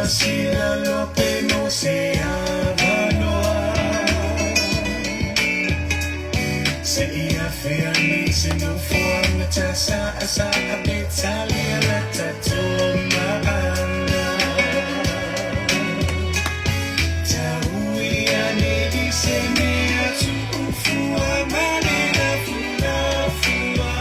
sila lope no sea vanoa se ia fea ni se no forma tasa asa abitalia la tatoma ana tauia ni se me atu ufua manena fula fula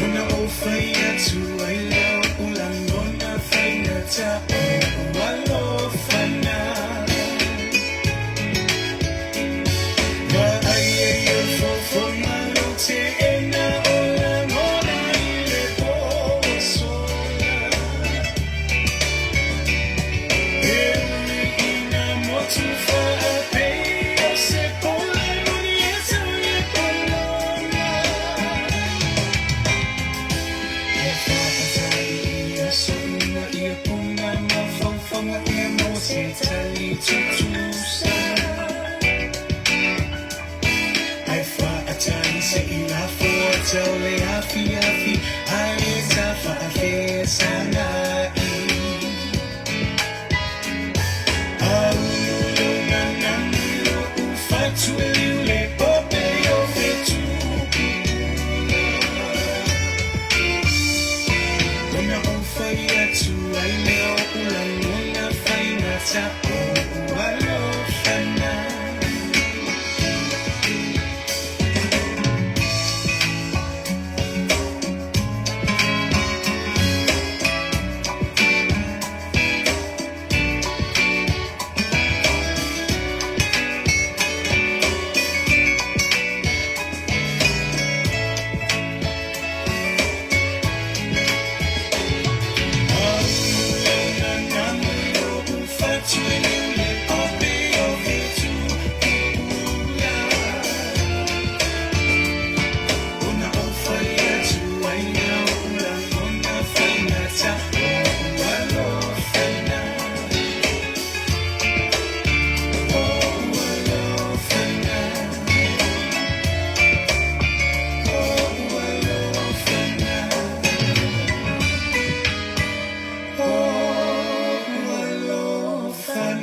una ofaia tu ai leo ulangona faina ta walofana wa ai yo fo malo te ena olangona ile posola ina motu fa ape se pola moni esa le polona Tole afi afi aisa fa fesa nai aulu na namilo ufatu le pope yo fetu una ufaya tu ai leo ulangona faina ta walofana Fun.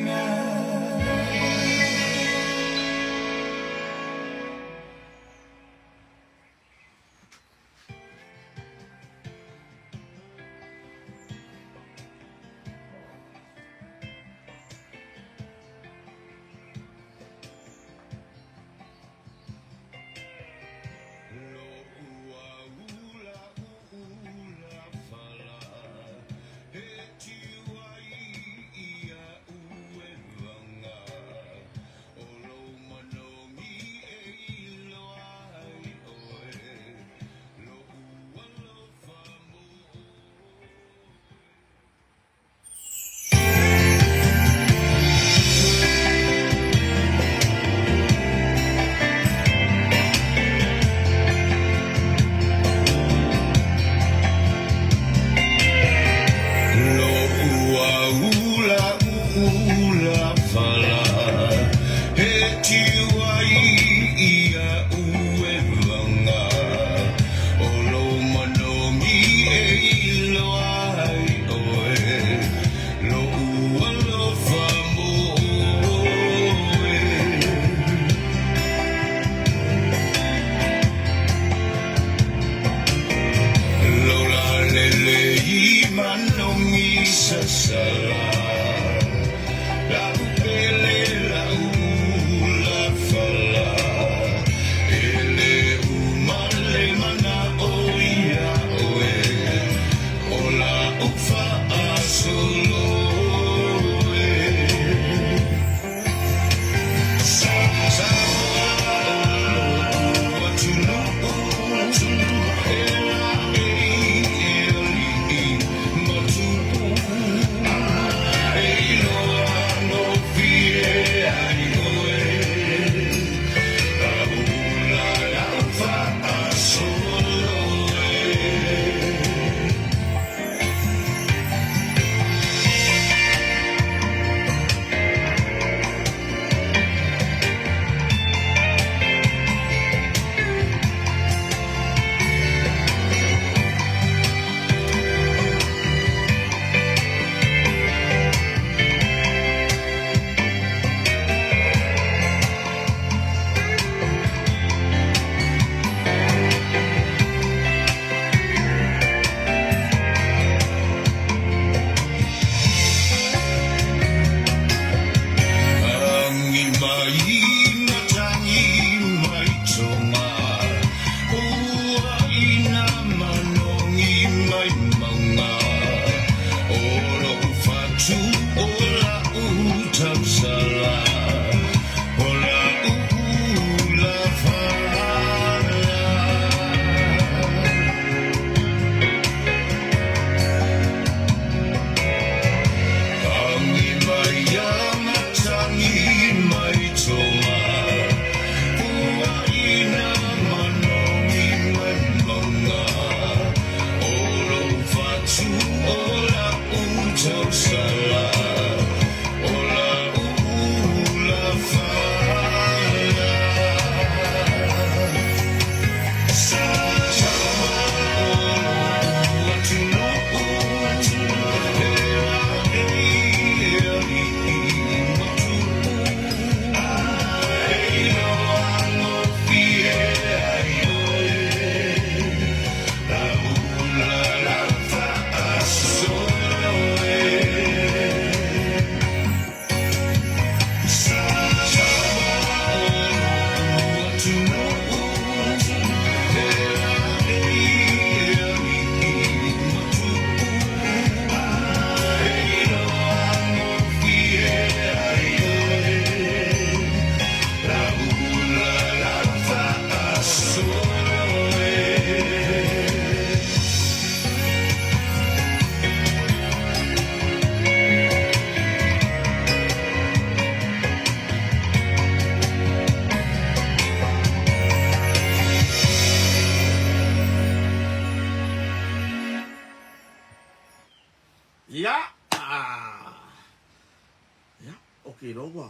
ke roa.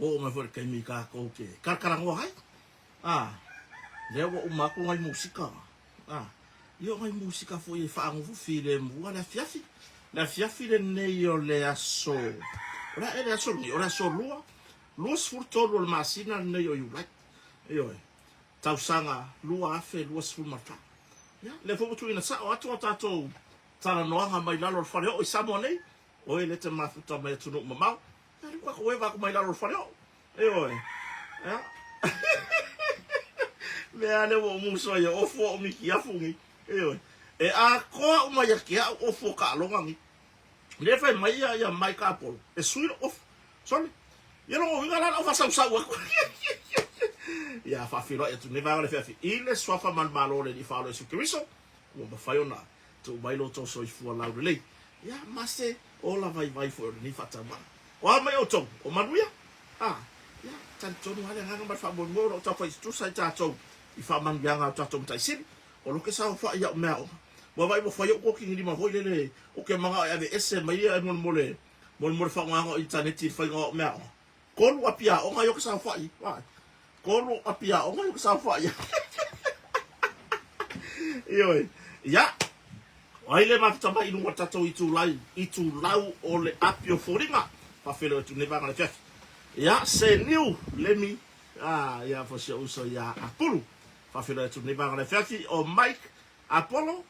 O mai foi kai mi ka ko ke. Karkarango hai. Lea wa umako ngai musika. Io ngai musika foi e whaangu file mua na fiafi. Na fiafi le nei o le aso. Ora e le aso ni, ora so lua. Lua sfurtolo le masina nei o iulai. Io tau sanga lua afe, lua sfurmata. Le fokutu ina sa o atu o tatou tana noanga mai lalo o whaneo o i Samoa nei. O e le te mafuta mai atunu mamau. Kwa koe wako mai lalo o whaneo. Io Mea ne wo muso ya ofo o miki afungi. E a koa uma ya kia ofo ka alonga ngi. Le fai mai ya mai ka polo. E sui of. Sorry. Ya no winga la ofa sa sa wa. Ya fa filo e tu ne va le fafi. Ile swafa man malore di falo su kiriso. Wo ba fai ona. Tu bailo to so fu la rele. Ya mase ola vai for ni fata ma. Wa mai o to. O manuia. Ya tan tonu hale nganga ba fa bon mo to fa tu sa ta to. I fa man bianga tato mtai sin o lo ke sa fa ya meo wa vai mo fa yo ko ki ni ma foi le o ke manga ya de ese mai ya mon mole fa nga internet ti fa nga meo ko lu apia o nga yo ke sa fa i wa ko lu apia o nga yo ke sa fa ya yo ya ai le ma tama i lu tato i tu lau o le apio foringa fa felo tu ne va nga le fef ya se new let me ya for sure so ya apulu Fafila tu ni banga le fiafi o Mike Apollo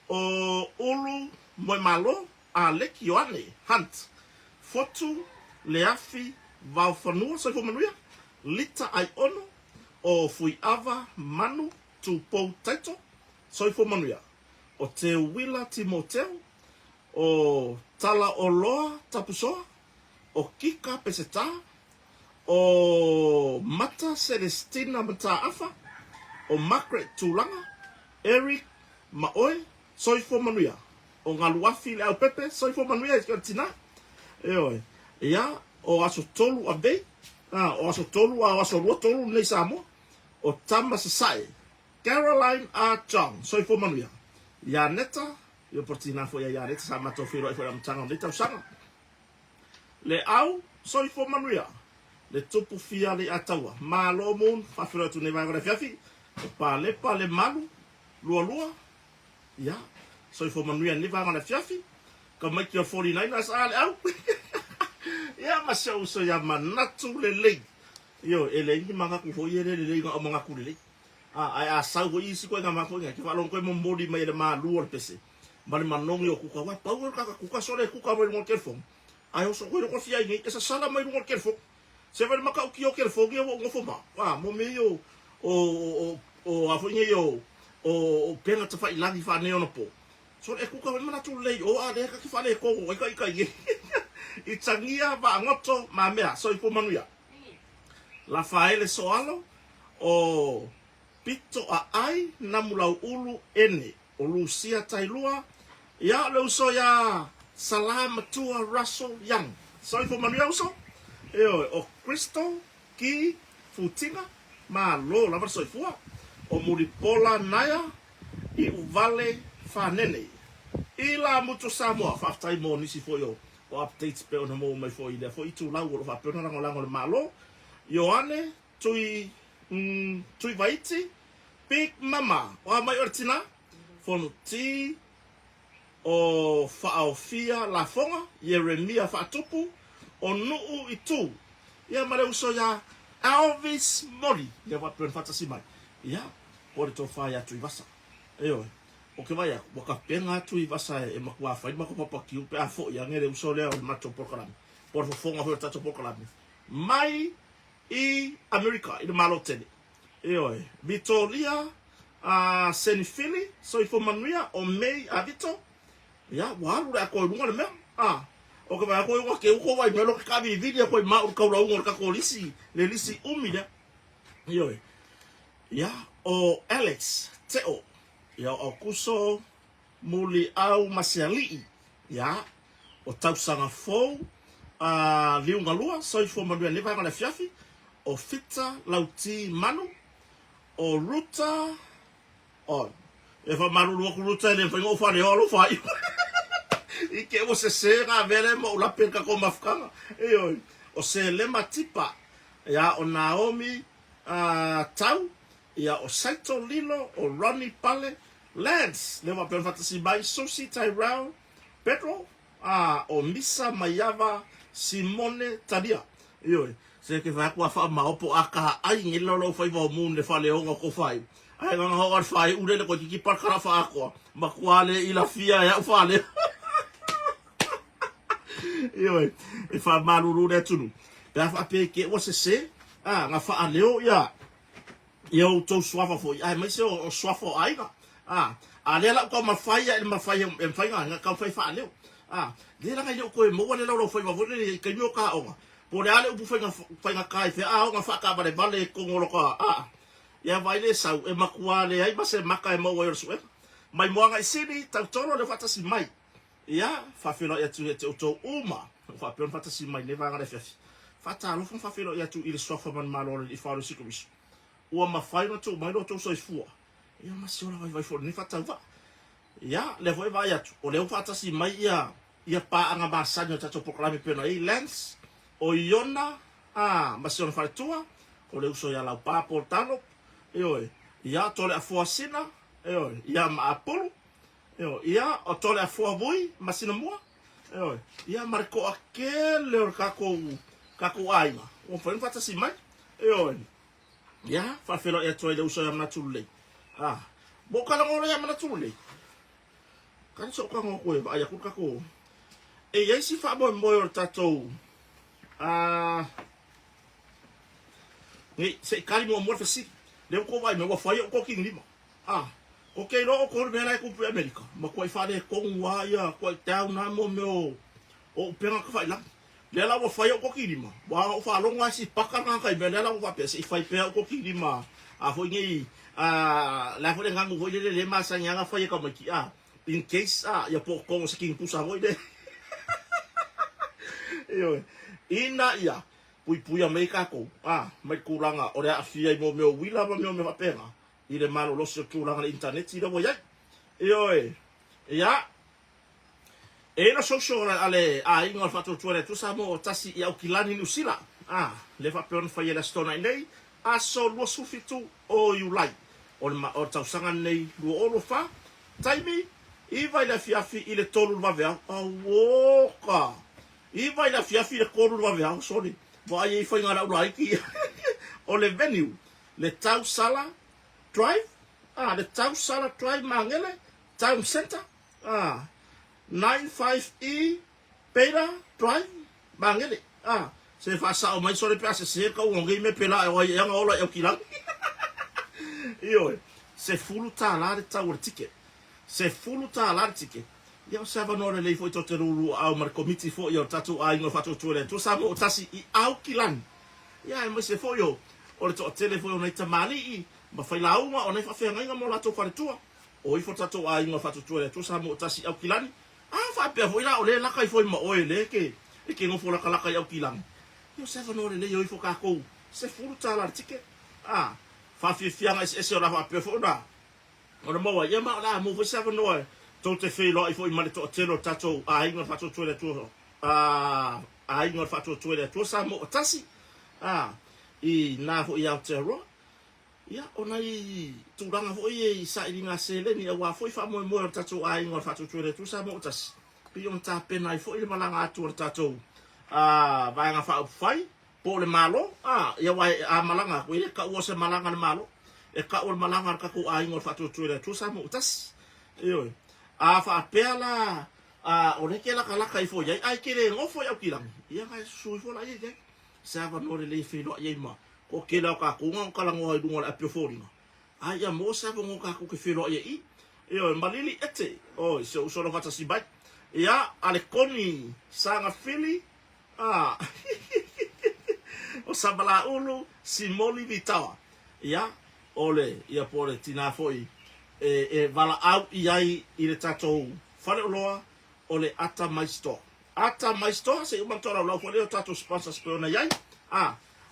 o Ulu Moimalo a Leki Yoane Hunt Fotu Leafi Valfanua so fo manuia Lita ai ono o Fui Ava Manu tu Pou Taito so fo manuia o Te Wila Timoteo o Tala Oloa Tapusoa o Kika Peseta o Mata Celestina Mata Afa o Margaret Tulanga, Eric Maoi, soifo manuia. O ngaluafi le au pepe, soifo manuia is tina. O aso tolu a bei, o aso tolu a aso lua tolu nei Samoa. O Tama Sasai, Caroline A. Chong, soifo manuia. Ya neta, yo portina fo ya neta sa mato firo fo am tanga neta usanga. Le au, soifo manuia. Le tupu fia le atawa. Malo mun, fa firo tu ne va ngore fiafi. Pale malu lua ya so ifo manuia ni va ngana fiafi ka mai ki 49ers ale au ya masau so ya manatu le yo ele ni manga ku ho yere le ga manga ku le a sa ho isi ko ga ma ko nga ki fa lon ko mo mbodi mai le malu o pese mali manong yo ku ka wa power ka ku ka sole ku ka mo mo telefon ai so ko ko fia ngi esa sala mai mo telefon se va ma ka ki o telefon yo ngo fo ma mo me yo o afunye yo o penga te fai lagi fa ne ono po so e kuka mana tu lei o ale ka ki fa le ko o ka i tangia va ngoto ma mea so i po manuia la faele soalo o pito a ai na mulau ulu ene o lucia tailua ya le uso ya salama tua Russell Young so i po manuia uso o Crystal ki futinga ma lo la so i fua o Muripola Naya i uvale fanene ila mutu Samoa faftai mo nisi fo yo o updates pe ona mo mai fo ida fo itu lau o fa pe ona lango le malo Yoane tui vaiti Big Mama o mai ortina fo no ti o faofia la fonga Yeremia fatupu o nuu itu ya mare uso ya Elvis Mori ya va pen fatasi mai ya ore to fa ya tui vasa o ke vai o ka penga tui vasa e makua fa ma ko papa ki pe afo ya ngere uso le o macho program por fonga ho tacho program mai i America i malo tene Victoria a Senfili so ifo manuia o mei avito ya waru ra ko lunga le me o ke vai ko ke ko vai melo ka vi video ko ma o ka ro ngor ka ko lisi le lisi umida ya o Alex Teo ya o kuso muli au masiali ya o tausanga fo liunga lua so ifo manuia ne vai ngana fiafi o fita lauti manu o ruta o e fa manu lo ku ruta le fa ngo fa le holo fa i ke o se sera vere mo la penka ko mafkanga o se lema tipa ia o Naomi tau ia o Saito Lilo o Ronnie Pale Lance le wa fantasy by Susie Tyrell Pedro o Misa Mayava Simone Tadia yo se ke va kwa fa maopo aka ai ngilo lo fa iwa mun le fa le onga ko fai ai nga ho fai ule le ko ki par kara fa ko ma kwale ila fia ya fa le yo e fa maluru le tunu da fa pe ke o se nga fa leo ya yo to swafa fo ai mai se o swafo ai ga ale la ko ma fai nga ka fai fa leo le la ga yo ko mo le lo fai ma vo le ke yo ka o po le ale upu fai nga kai fe nga fa ka bale ko ngolo ka ya vai le sau e makua le ai base maka e mo wa so mai mo nga sini tau toro le fata si mai ya fa filo ya tu to uma fa pe fata si mai le va nga le fe fata lo fa filo ya tu il sofa man malo i fa lo sikubis o ma fai no to mai no to so fu ya ma si ora vai fo ni fata va ya le voi vai ya tu o le fata si mai ya pa nga ba sa no tato proclame pe no i lens o Iona ma si ona fa tua o le uso ya la pa portalo ia tole a fuasina ia ma apolo ia o tole a fuabui masina mua ia marco aquele or kako aima o foi fata si mai ia fa felo e tole uso ya natule bo kala ngolo ya natule kan so ka ngoko e ya ku kako e ia si fa bo mo tato ni se kali mo mo fa si le ko vai me wa fai ko king lima o ke lo ko me la ku America ma ko fa de ko wa ya ko down na mo me o pera ka fai la le la wa fai ko king lima wa o fa lo wa si pakana ka me la wa pe si fai pe ko king lima fo ngi la fo le ngangu vo le ma sa nya ga fai ka ma ki in case ya po ko se king pusa vo de yo ina ya pui a mei kako mai kuranga o le afia mo me wila ba me va pena i le malo lo se kuranga le internet i lo ya ya e no so ale ingo fatto tuore tu samo tasi ya ukilani nusila le va pena fa la stona nei so lo sufitu o you like o tau sanga nei lo o lo fa taimi i vai la fiafi i le tolu va vea woka i vai la fiafi le koru va vea sorry vai foi ngara ulai ki o le venue le Tau Sala Drive le Tau Sala Drive mangele Town Center 95E Pera Drive mangele se fa sa o mai sore pase se ka o ngi me pela o ya ngola e kilang io se fulu ta la de tau ticket se fulu ta la ticket ia se va no le foi to te ruru au mar committee fo io tatu ai no fatu tuele tu sa mo tasi i au kilan ia mo se fo io o le to telefone nei tamali i ma fai la uma o nei fa fe nga mo la to fa tua o i fo tatu ai no fatu tuele tu sa mo tasi au kilan fa pe foi la o le la kai foi mo o le ke ngo fo la kala kai au kilan io se va no le io i fo ka ko se fulu ta la ticket fa fi fianga se ora fa pe fo na o le mo ia ma la mo fo se va no to te fei lo i fo i male to telo tato ingo fatu tuele tu ingo fatu tuele tu sa mo tasi i na fo i autero ia ona i turanga fo i sa i nga sele ni wa fo i fa mo tato ingo fatu tuele tu sa mo tasi pi on ta pena i fo i malanga tu tato vai nga fa fai po le malo ia wa malanga ko ile ka o se malanga malo e ka o malanga ka ko ingo fatu tuele tu sa mo tasi io fa pela o le ke la kala kai fo ai ke le ngofo ya kilang ia ga su fo la ye sa va no le fe lo ye ma o ke la ka ko ngon kala ngo ai dungo la pe fo ringa ai ya mo sa ngo ka ko ke fe lo ye i io malili ete so lo fata si bai ia ale koni sanga fili o sabala ulu simoli vitawa ia ole ia pole tina foi vala au iai i le tatou fale loa o le ata maisto se uma tora lo fole o tatou sponsor spona iai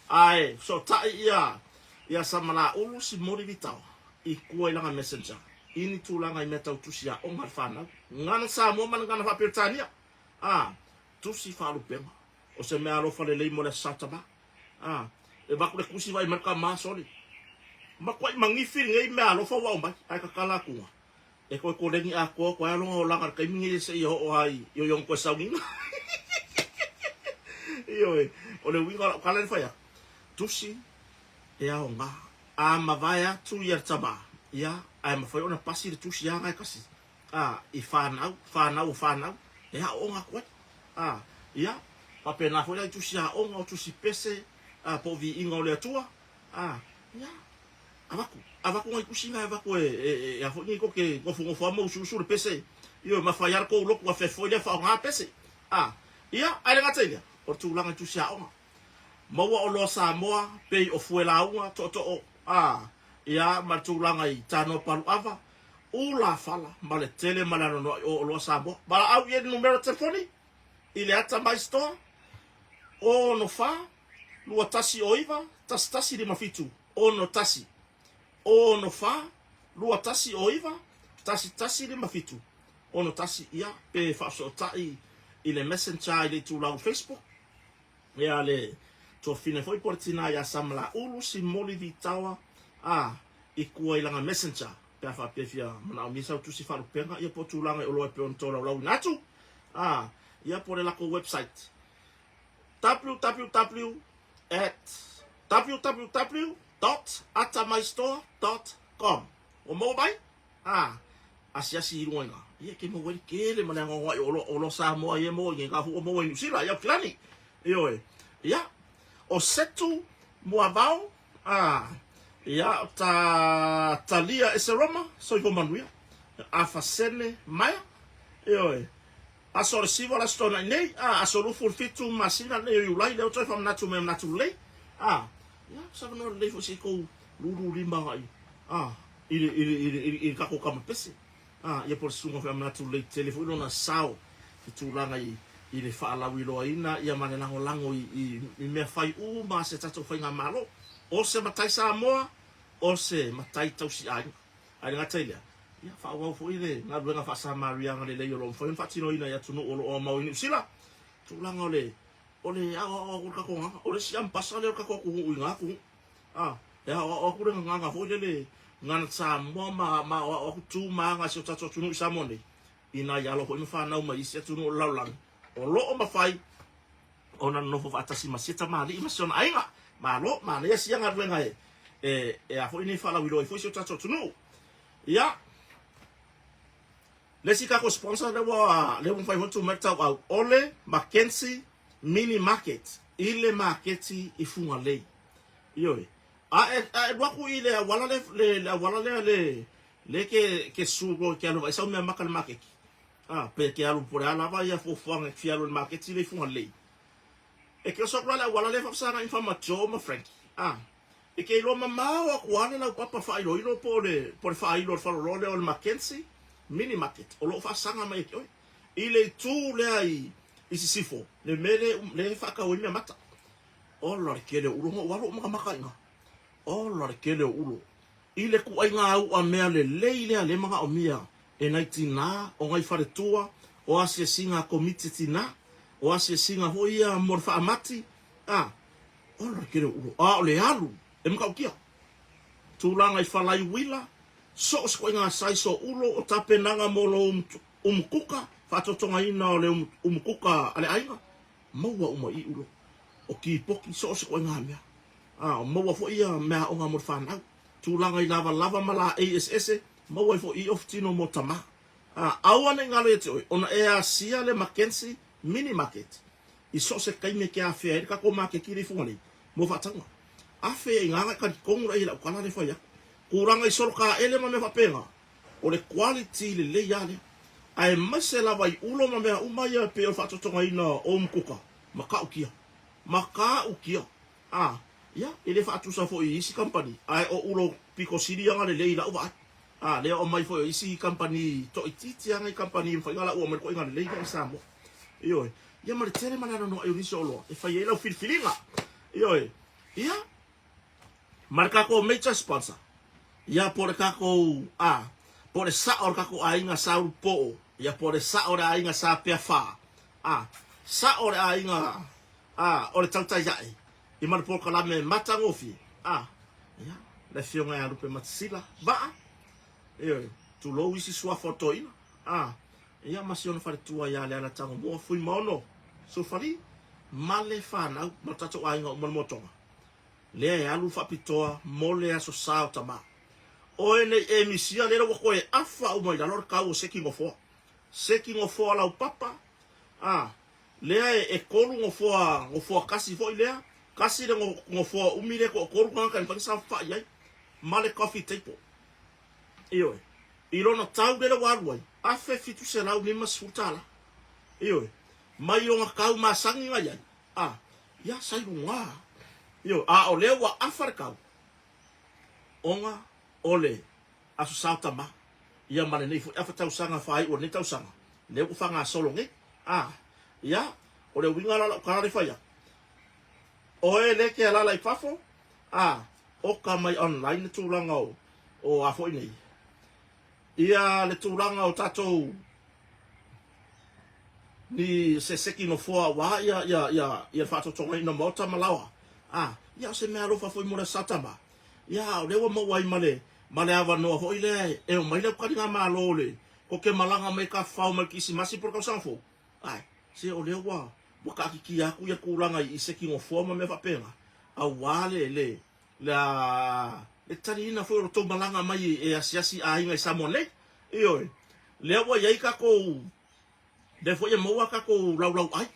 ai so ta ia samala ulu si mori vitao i kua ilanga messenger ini tulanga i meta utusia o marfana ngana sa mo man ngana fa pertania tu si falu pema o se mea alofa le lei mo le sataba e baku le kusi vai marka masoli ma kwai mangifi ngai mea alofa wa mai ai ka kala ku e ko lengi a ko alo o langa kai mingi se o ai yo yong ko saunga yo o le winga kala le faya tusi e a nga a mavaya tu yer taba ia ai ma foi ona pasi de tusi anga kasi i fanau e a onga ko ia pa pena foi tusi a onga tusi pese po vi inga le tua ia avaku ngai kusinga avaku e a foi ko ke ko fo mo su pese yo ma fayar ko lo ko fe foi le fa nga pese ia ai nga tega o tu langa tusi a onga maua o lo Samoa pei o fuela unga to ia matulanga i tano palu ava ula fala male tele malano no o lo Samoa bala au ye numero telefoni ile ata mai store o no fa lua tasi oiva tasi di mafitu o no tasi o no fa lua tasi oiva tasi di mafitu o no tasi ia pe fa so tai ile messenger ile tu la Facebook ia le to fine foi portina ya samla ulu si moli di tawa i kua ilanga messenger pe fa pe fia mana mi sa tu si fa penga ia potulanga o lo pe on tola la natu ia por la ko website www.atamaistore.com o mobile asia si ruanga ia ke mo weli kele mana ngo o lo Samoa ia mo ngi ka fu mo wenu sila ia plani ia o setu muavao ia talia eseroma so ipo manuia afasene maya aso resivo la stona nei aso rufu fitu masina nei ulai le otoi fam natu mem natu lei ia sa no le fo siko lulu limba ai il kako kama pese ia por sungo fam natu lei telefone na sao tu langa i le fala wilo ina ia mane lango i me fai ma se tato fai nga malo o se matai Samoa o se matai tausi ai nga taila ia fa wa fo ile nga luenga fa sa Maria nga le yo fo fa tino ina ya tunu o mau ni sila tu langa ole o ka ko o le siam pasa le ka ko ku nga ku ya o ku nga fo le nga Samoa ma o tu ma nga se tato tunu Samoa ina ya lo ko fa na ma isi tunu laulang o lo mafai ona no fo atasi masita mali masona ainga malo mane ya sianga renga a fo ini fala wilo fo so tato tunu ya lesika ko sponsor le mo fai hotu meta au ole Mackenzie mini market ile marketi ifunga lei yo wa ku ile wala le ke sugo ke alo sa me makal market pe ke alu por ala va ya fo fanga fialo le market le fun le e ke so la wala le fa sana information ma frank e ke lo mama wa kuana la papa fa ilo por fa ilo fa lo le Mackenzie mini market o lo fa sanga mai ke ile tu le ai isi sifo le mele le fa ka o me mata o lo ke le ulo wa lo ma makainga o lo ke le ulo ile ku ai nga au a mea le le mga o mia e nai tina o ngai whare tua o asia singa komite tina o asia singa hoia morfa amati o lo kere ulo o le alu e mga ukia tūlanga i whalai wila so o sko inga sai so ulo o tapenanga molo umkuka whatotonga ina o le umkuka ale ainga maua uma i ulo o ki poki so o sko inga mea maua fo ia mea o nga morfa nau tūlanga i lava mala ASS maua fo i oftino motama awane ngalo te ona e asia le Mackenzie mini market i so se kaime ke afea ka ko ma ke kiri fone mo fatanga afea nganga ka kongra ila kala le faya kuranga i sorka ele ma me fa penga o le quality le yale ai masela vai ulo ma me umaya pe o fatotonga ina o mkuka maka ukia ya ele fatu sa fo isi company ai o ulo piko siri anga le leila uba le o mai fo isi company to ititi anga company fa ngala o mer ko ngala leila samo yo ya mar tere mana no eu ni solo e fa yela filfilinga yo ya marka ko mecha sponsor ya por ka ko por sa or ka ko ainga sa po ya por sa or ainga sa pe fa sa or ainga o le tautai ai I mana po kala me mata ngofi ya le fionga ya rupe matsila ba tu lo isi sua foto ina ya masiona fare tua ya le ala tango mo fui maono so fari male fana matato ainga mo motonga le ya lu fa pitoa mole aso sao tama o ene emisia le ro ko e afa o mai dalor ka o seki ngo fo la papa le e kolu ngo fo kasi fo ile kasi le ngo fo umile ko kolu kan pa sa fa ya male coffee table iyo Ilona tau de la wadwai afe fitu se lau ni masutala iyo mai o kau masangi nga yai ya sai lunga iyo o le wa afarka onga ole asu sautama ya mane nei fu afa tau sanga fai o ni tau sanga le ku fanga solo nge ya o le winga la ka ri faya o ele ke ala lai fafo o ka mai online tu langa o afo nei ia le tūranga o tatou ni se seki no fua wa ia whātotonga ina mauta malawa ia se mea rofa foi mora satama ia o lewa mawai male awa noa foi le e o maile karinga maa lole ko ke malanga me ka whao mal kisi masi por kausang fo se o lewa waka kiki aku ia kūranga I seki no fua ma me whapenga a wale la le tari ina foi o tō malanga mai e asiasi a inga I samone iyo le wa yai ka ko de foi e moa ka ko lau ai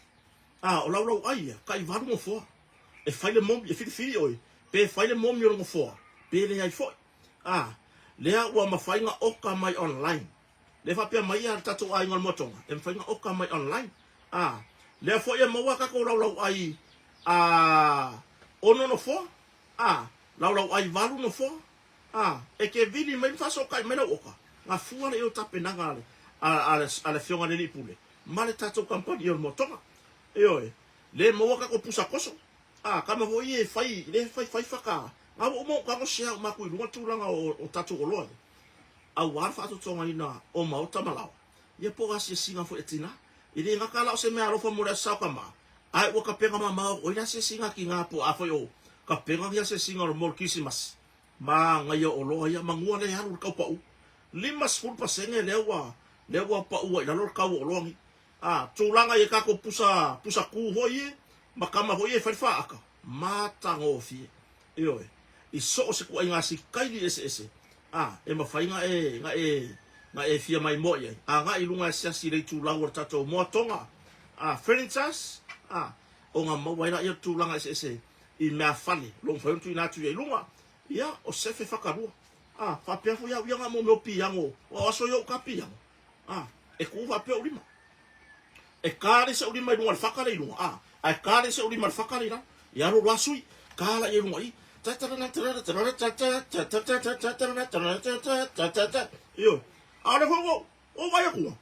o lau ai ka I varu mo fo e fai le mom e fi oi pe fai le mom yo mo fo pe le ai foi le wa ma fai nga oka mai online le fa pe mai ar tatu ai ngol motonga e fai nga oka mai online le foi e moa ka ko lau ai ono no fo lau ai varu no fo e ke vili mai fa so kai mena oka nga fuana e o tape nanga ale fionga nini pule male tato kampani o motonga le moa ko pusa koso kama ho ie fai faka nga mo ka mo sia ma ku lunga tulanga o tato o loa a war fa to tonga ina o mauta malawa ye po ga se singa fo etina ile nga kala o se me alo fo mo sa kama ai o ka penga mama o ina se singa ki nga po afo yo ka penga ya se singa o mol kisimas ma nga yo o loa ya mangua le haru ka pa limas ful pasenge lewa pa ua ila lor kau olongi tulanga ye kako pusa ku hoye makama hoye fa aka mata ngofi iyo iso se ku inga si kaili ese e mafainga nga e fia mai moye nga ilunga sia si le tulanga tato motonga furniture o nga mawaina ye tulanga ese I mea fali long fa tu ina tu ye lunga ya o sefe fakarua fa pe fu ya nga mo piango o aso yo ka piango e ku fa pe ulima e kare se ulima lunga fakare lunga ai kare se ulima fakare na ya ro wasui kala ye lunga I yo ale fo o vai ku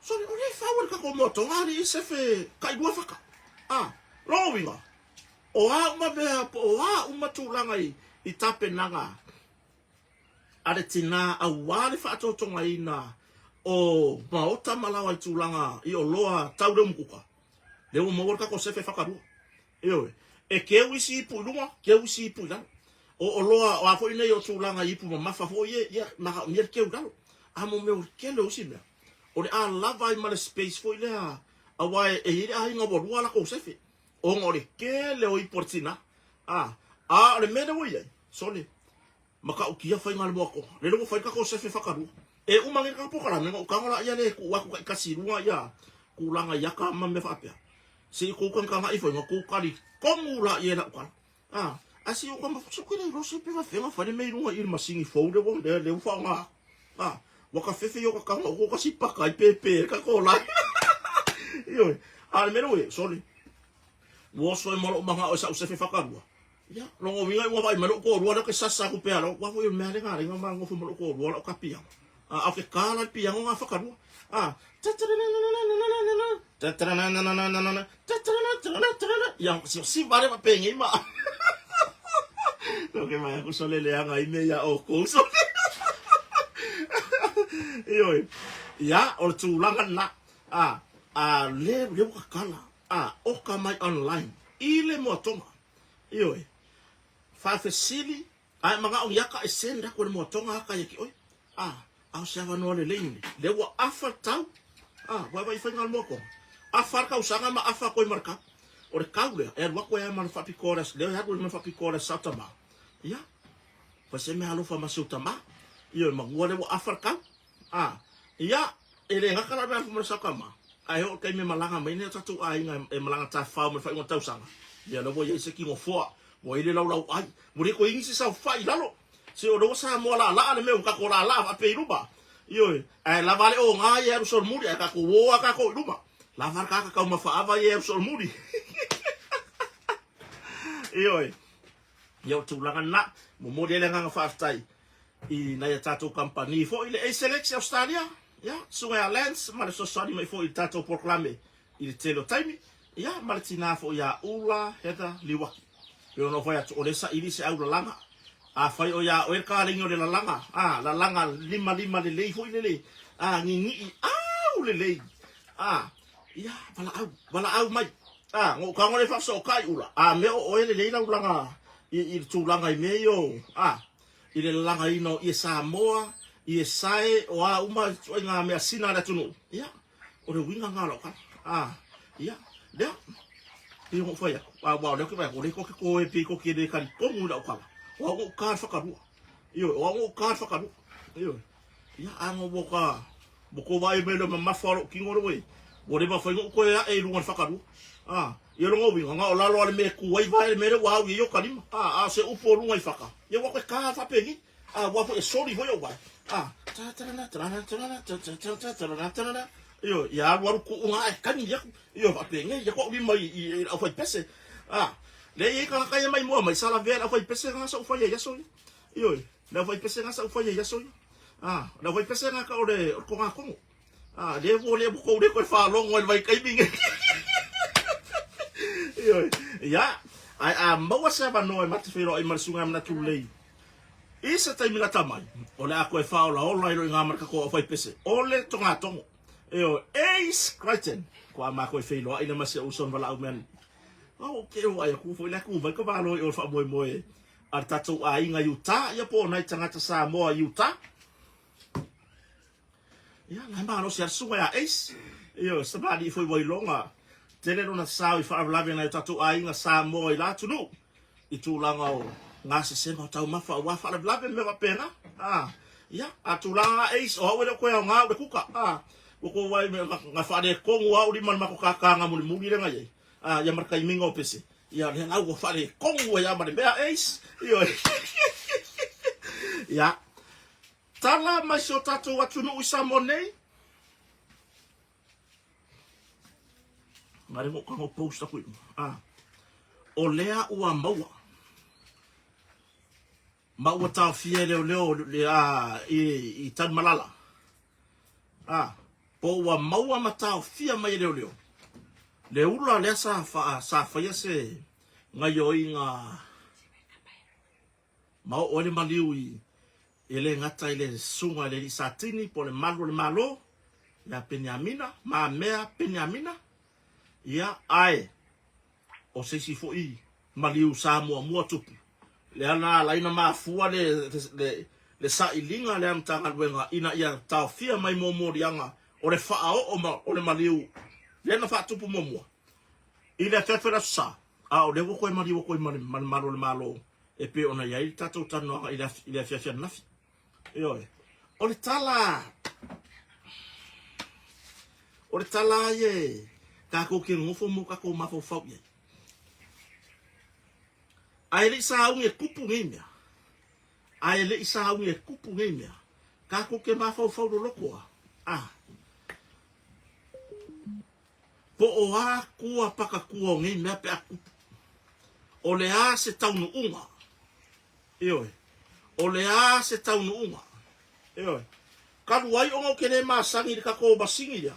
so o le fa wa ka ko moto ngari se fe kai dua faka lo winga o ma be o ma tulanga I tape nanga ale tina a wale fa to tonga ina o maota malawa I tulanga I o loa taude mukuka le o mo ka ko se fe fakaru e ke wisi pulunga ke wisi pulan o loa o afo ina yo tulanga I pu ma fa fo ye ya na mier ke udalo amo me ke lo sina o le a lava I male space fo ile a wai e ire a inga bo wala ko se fe o ngore ke le o I portina le mena wo ye sole maka ukia fai ngal moko le lo fai ka ko se fe fakaru e umangi ka po kala ngo ka ngola ya le ku wa ku ka sirunga ya ku langa ya ka ma me fa pe si ku kan ka ngai fo ngo ku ka di komula ye na ka asi o ka ma so ku le ro se pe va fe ma fa le me runga ir masingi fo de wo de le fa nga wa ka fe yo ka ngo ka si pa ka pe ka ko la yo al mero we sole wo so mo manga o sa se fe fakaru ya lo winga wa vai melo ko ruana ke sasa ku pe alo wa foi me ale ngari ngama ngo fu melo ko ruana ka pia ke kala pia ngo fa karu yang si vale ma pengi ma lo que mai ku sole le anga ime ya o ko so yo ya o tu langa na le ka kala oka mai online ile mo tonga io fa fesili ai manga o yaka e senda ko mo tonga ka yaki oi au se no le leini le wa afa tau wa vai fa ngal moko afa ka usanga ma afa ko marka o le kaule e wa ko e man fa pikoras le ha ko man fa pikoras satama ya pa se me halo fa masutama io ma ngore wa afa ka ya ele ngakala ba fa sakama ai o kai me malanga mai ne tatu ai nga e malanga ta fa mo fa ngo tau sanga ya no voy ese ki ngo fo mo ile lau ai mo ri ko ingi sa fa ilalo se o do sa mo la le me ka ko la va pe ruba yo ai la vale o nga ye so muri ka ko wo ka ko ruba la var ka ma fa ava ye so muri yo tu la na mo modele nga fa tai i na ya tatu company fo ile e select Australia ya Sungai Lens ma so sali mai fo i tato proclame il telo time ya Martina fo ya ula heta liwaki yo no foi o lesa ili se au langa fai o ya o e ka lingo le langa la langa lima le lei fo ile ngi au le lei ya bala au mai ngo ka ngole fa so kai ula me o ele lei la langa i tu langa i me yo ile langa ino i Samoa i sai o uma nga me asina da tunu ya o le winga ngalo ka ya ya i ho fa ya wa le ko ba o le ko ko e pi ko ke de kali ko mu da ka wa ko ka fa ka ru wa ko ka fa ka ru ya ango boka boko vai me le ma foro ki ngoro we o le ba fa ko ya e ru fa ka ru yo ngo wi nga o la lo le me ku vai me le wa wi yo kalima se upo ru ngai fa ka ye wa ko ka fa pe ni wa fo e sorry ho yo wa yo ya waru ku nga kan ya yo pa penge ya ko bi mai a foi pese le ye ka ka mai mo mai sala ver a foi pese nga sa foi ya so yo la foi pese nga sa foi ya so la foi pese nga ka o de ko nga ko de vo le ko de ko fa long wal vai kai bing yo ya ai mo wa sa ba no ma te fero ai mar sunga na tu lei isa tai mila tamai ole ako e faula ola iro nga marka ko fai pese ole tonga tongo Ace Crichton ko ama ko e feilo ina mas uson wala umen ke o ai ku foi la ku vai ko valo o fa moi ar tatu ai nga Utah ya po nai tanga ta Samoa Utah ya la mano se sunga Ace sabadi foi voi longa tele no na sa i fa la na tatu ai nga Samoa la tunu itu langa o nga se sema tau mafa wa fa la me va pena ya atulanga Ace o wele ko nga de kuka ko wai me nga fa de ko wa uri man mako ka nga muli le nga ye ya marka imingo pese ya le nga wa fa de ko wa ya mari be Ace ya tala ma so tatu watu no usamone ngare mo ko post ko o lea ua maua tau fie leo le i tan malala po ua maua matau fia mai leo le ula le sa fa ya se ngai o inga mau ole maliu i ele ngata ile sunga le satini po le malo ya Penyamina ma mea Penyamina ya ai o se si fo i maliu Samoa mua tupu le ana laina mafua le sa ilinga le amtanga wenga ina ia tau fia mai momorianga o le fao o le maliu le na fa tupu momua ile tefera sa o le ko maliu ko malo le malo e pe ona ia i tatu tano ile fia nafi o le tala ye ka ko ke ngofo mo ka ko mafo fau ye ai le sa un e kupu ngemia ai le sa un e kupu ngemia ka ko ke mafo fau do loko po o ku paka ku ngemia pe aku o le a se tau no unga o le a se tau no unga ka ruai o ke le masangi ka ko basingi ya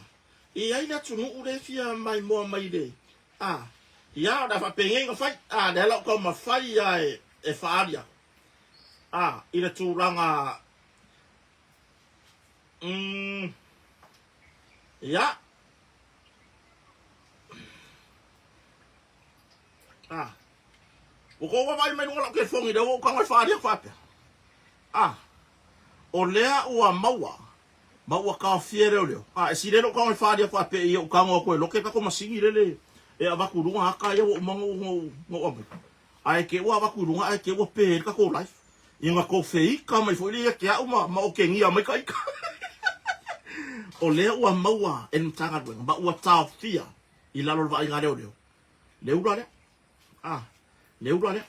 ai na tunu ure fia mai mo mai de ya da fa pengen ko fai da la ko ma fai e faaria ina tu ranga ya Ah. O ko vai mai ngola ke fongi de o ka ngai fa dia fa pe. Ah. O lea ua maua. Maua ka fiere o leo. Ah, si leo ka ngai fa dia fa pe i o ka ngo ko lo ke ka ko masingi lele. E avaku runga aka ia o mango ngo amu. Ai ke ua avaku runga ai ke ua pe ka ko life. Inga ko fei ka mai foi le ke a uma ma o ke ngia mai kai. O lea ua maua en tanga duenga. Ma ua tau fia. I lalo va inga leo leo. Leo la leo. Ah. Leo la leo.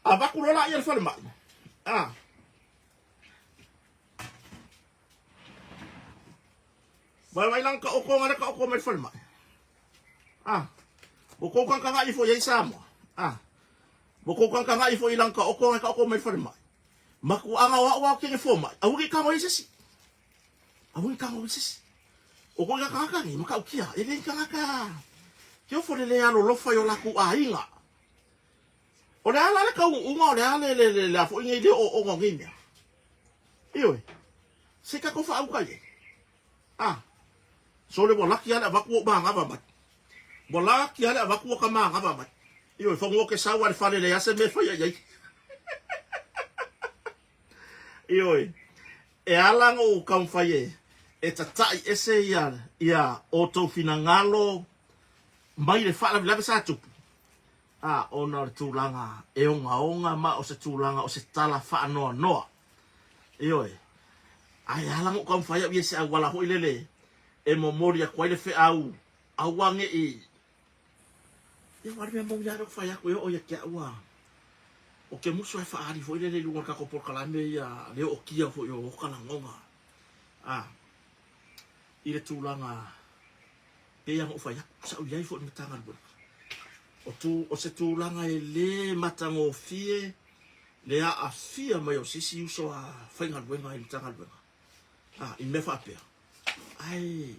Avaku lola ia fa mai. Ah. Vai lang ka oko ngara ka oko mai fa mai. Ah. Boko kan ka ifo yai samo. Ah. Boko kan ka ifo ilang ka oko mai fa mai. Maku anga wa ke fo mai. Awu ke ka mo isisi. Awu ka mo isisi. Oko ka ni maka ukia. Ele ka. Yo fo le alo lo fa yo la ku ainga. O le ala le ka unga le ala le la fo ngi de o ngi. Iyo. Se ka ko fa au ka ye. Ah. So le bola ki ala vaku ba nga ba. Bola ki ala vaku ka ma nga ba. Iyo fo ngo ke sa wa fa le ya se me fa ye. Iyo. E ala ngo ka fa ye. E tatai ese ia auto finangalo mai le fa la sa tu. Ah, ona tulanga e onga ma o se tulanga o se tala fa no. Iyo. Ai ala ngo ka fa ye se wala ho ilele. E momoria kwa ile fe au wange e wale me mo ya ro fa ya ko o ya kia wa o ke muso e fa ari fo ile le lugar ka ko por kala me ya le o kia fo yo kala ngonga ah ile tulanga pe ya mo fa ya sa u ya fo me tanga bo o se tulanga e le matango fie le a fia mai o sisi uso a fa ngal wenga i tanga bo ah in me fa pe ai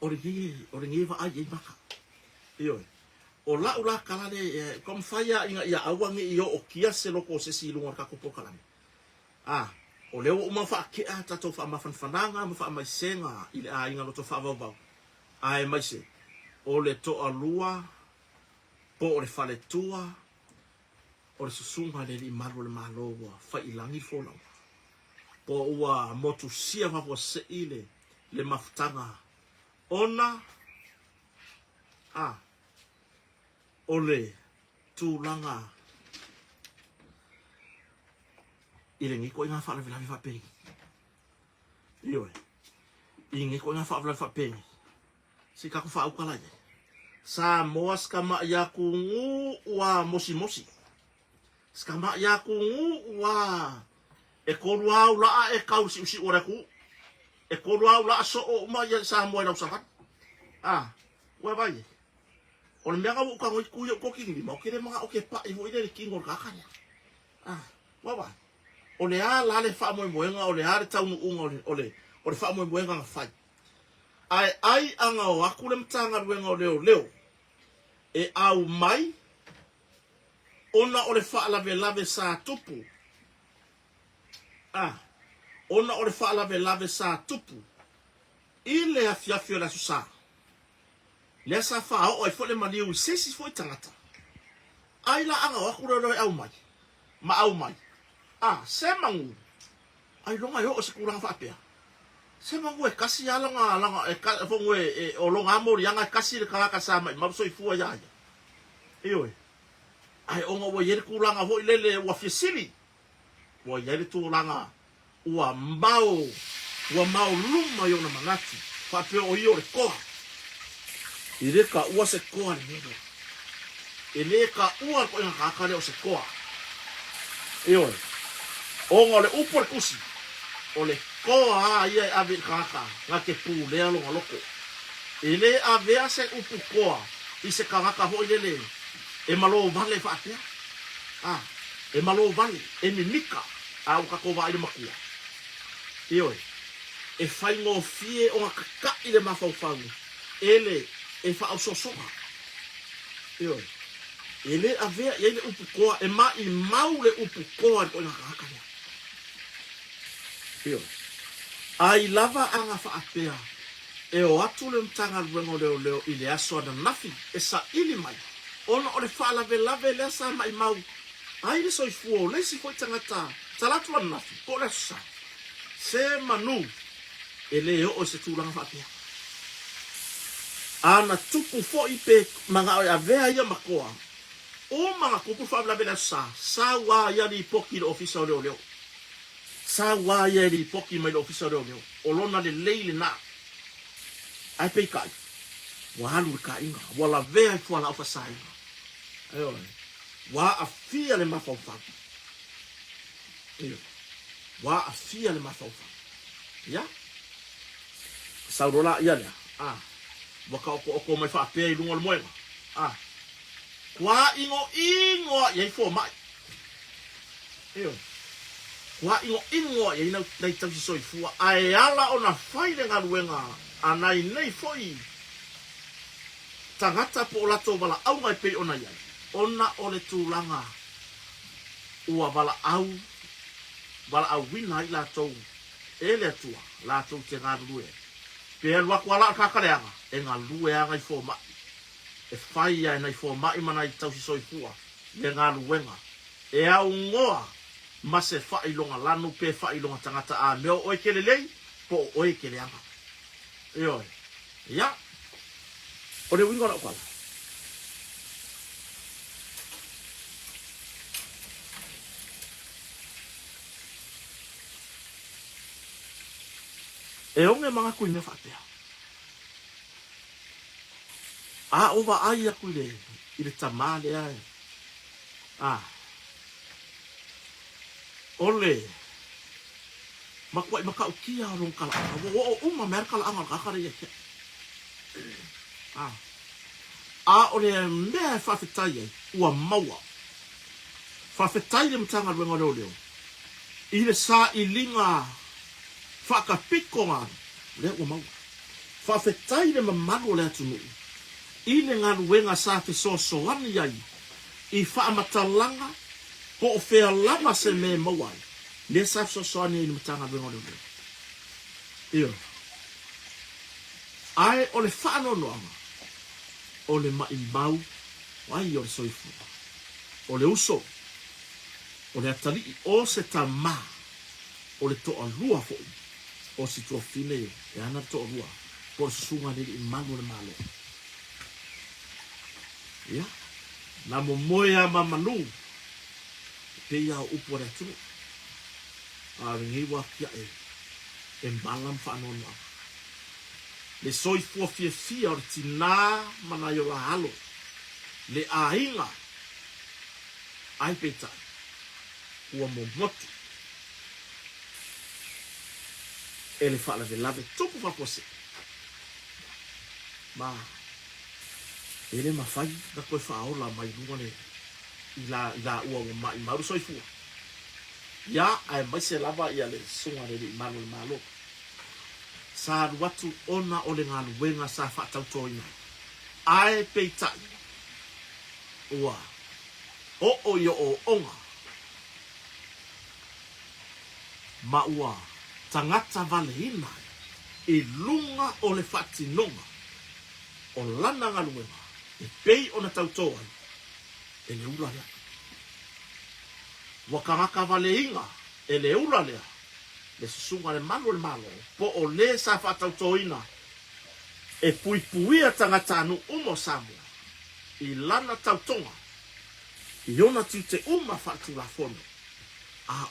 oringi va ai maka iyo o la ula kala de kom faya inga ya awangi iyo o kia se loko se si lunga ka ko kala ah o leo uma fa ke ata to fa ma fananga ma fa mai senga ile a inga lo to fa va ai mai se o le to alua po o le fale tua o le susunga le malo le malo fa ilangi fo la po ua motu sia va po se ile le mafutanga ona ole tulanga ile ngi ko nga fa la fa pe yo ingi ko nga fa la fa pe si ka ko fa u kala sa moas kama ya kungu wa mosi skama ya kungu wa e ko wa la e ka usi ora ku e ko la so o ma ya sa mo na sa ah wa vai o le mea ka ku yo ko kingi mo kire mga o ke pa i mo ile ki ngor ka kanya ah wa vai o le ala le fa mo nga o le ha tau unga o le fa mo nga fa ai anga o aku le mtanga ruenga o leo e au mai ona o le fa lave sa tupu ah ona o le fa lave sa tupu ile afiafio la susa le sa fa o fo le maliu sesi fo tangata ai la anga wa kura lo au mai ah semangu ai longa yo o se kurang fa pe semangu e kasi ala nga e ka fo ngwe o longa mo yanga kasi le kala ka sa mai ma so ifu ya iyo ai onga wo yer kuranga fo ile wa fisili wo yer tu langa wa mbao luma yo na manati fa pe o yo le ko ile ka ua se koa le mero ile ka ua ko nga kakare o se koa iyo onga le upo le kusi o le koa ia ave kaka nga ke pu le alo loko ile ave se upu koa i se kaka ho ile e malo vale fa atea ah e malo vale e mimika au ka ko va ile makua iyo e fai ngo fie o kaka ile mafau ele e fa o sosoga yo ele avea ele upu koa e ma i maule upu koa ko na kaka yo ai lava anga fa apea e o atu le mtanga luengo leo ile aso na nafi e sa ili mai ona o le whaalave lea sa mai mau. Ai le soifua o lesi foi tangata. Talatu anafi, po le sa. Se manu, e le o se tūlanga whapea. Ana tupu fo i pe manga o avea ia makoa. O mga kupu whaalave lea sa wā ia li poki le ofisa o leo. Sa wā ia li poki mai le ofisa o leo. O lona le leile na. Ai pei kai. Wa halu ka inga. Wa la vea i fuala au fasai. Ayo. Wa a fia le mafaufa. Ayo. Wa a fia le mafaufa. Ya. Saurola ia lea. Wa ka oko mai fa pe i lungo le moenga. Wa ingo ia i fo mai. Ayo. Wa ingo ia i nai tau si soifua. Ai ala ona fai le ngaruenga. Anai nei foi. Tangata po lato wala au mai pe ona ia. Ona o le tūlanga. Ua wala au wina i lato. E le tua. Lato te ngā lue. Pe alua kua la kakaleanga. E ngā lue anga i fō mai. E whai ai nei fō mai mana i tausi soifua. Le ngā luenga. E au ngoa. Ma se whai longa lanu pe whai longa tangata a meo oe kele lei. Po oe kele anga. Oi. Ya. O le wingo na kwala. E onge mga kuine whapea. Ova ai a kuile. I le tamale ai. Ole. Makwai makaukia rong kala. Wo uma merkala angal kakare ye. Ole me fafetai ua maua. Fafetai le mtanga ruenga leo. Ile sa ilinga whakapiko ngā. Le ua maua. Fafetai le mamano le atunu. Ile ngā ruenga sa te soani ai. I whaamatalanga. Po o whea lama se me mauai. Le sa soani i mtanga ruenga leo. Iyo. Ai ole whaanonoanga. Ole mai mau. Wai ole soifu. Ole uso. Ole atali o se tama. Ole toa lua fo. O si toa fine. E ana toa lua. Por sunga nili imanu le malo. Ya. Namo moya mamanu. Peia upo re tunu. Ngiwa kia e. Embalam whaanonoanga. Le soifua fia o tina mana yo la halo. Le ainga. Ai peta. Ua momotu. Ele fala de lave tupu fa você. Ma. Ele ma fai da koe fa ola mai lunga le. Ila ua mai maru soifua. Ya ai mai se lava ia le sunga le Emmanuel malo. Sa watu ona o le ngā luenga sa whatautoina. Ai peitai. Ua. O yo o onga. Ma ua. Tangata vale hina. E lunga o le whatinonga. O lana ngā luenga. E pei ona tautoa. E le ula lea. Wakangaka vale hinga. E le ula lea. Le susunga le malo. Po o le sa whatautoina. E puipuia tangata anu umo samu. I lana tautonga. I ona tiu te uma whatu la fono.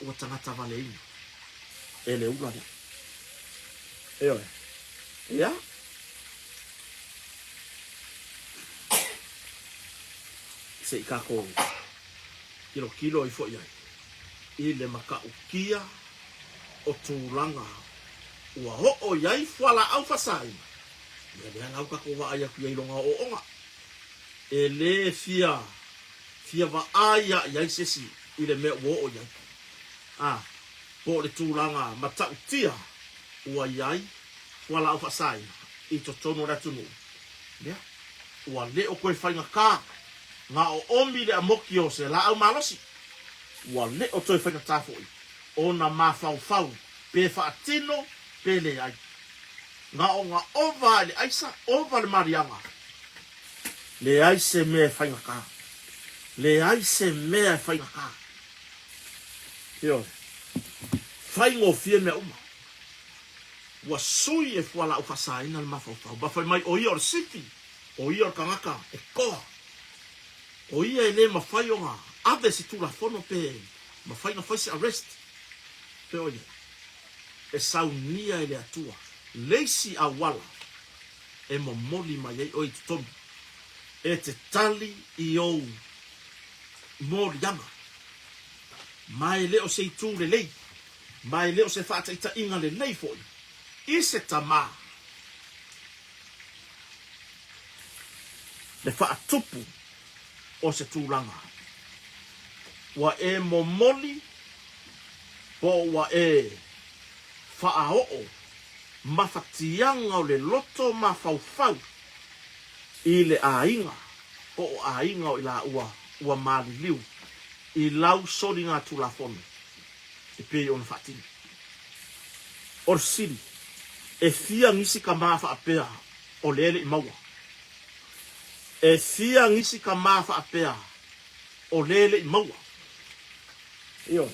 Ua tangata vale ina. E le ula lea. E oe. Ia. Se i kako. Kilo i fo iai. I le maka ukia. O tūranga. Ua ho'o iai whala au whasai. Lea lau kako wa aia ki ailonga o onga. E le fia wa aia iai sesi. I le mea wo o iai. Po le tūranga matau tia. Ua iai whala au whasai. I to tono ratunu. Lea. Ua le o koe whainga kā. Ngā o omi le amoki o se la au malosi. Ua le o toi whainga tāfoi. Ona mafau pe whaatino pe le ai. Ngā o ngā ova le aisa, ova le marianga. Le ai se mea whainga ka. Le ai se mea whainga ka. Io. Whaingo fie mea uma. Wa sui e fuala o whasaina le mawhau. Ba whai mai o ia o siti. O ia o kangaka e koa. O ia e le mawhai o ngā. Ave si tula whono pe. Mawhai na whaise arrest. Pe o ia. E saunia e le atua. Leisi a wala. E momoli mai ei o i tutonu. E te tali i ou mori yama. Mai leo se i tū le lei. Mai leo se whātai ta inga le lei foi. I se tamā. Le whaatupu o se tūranga. Wa e momoli po wa e whaao mawhatianga o le loto mawhauwhau. I le ainga, o ainga o i la ua mali liu, i lau sori ngā tula fono, e pei ona whatini. Or siri, e fia ngisi ka mawha apea o lele i maua. E fia ngisi ka mawha apea o lele i maua. Io,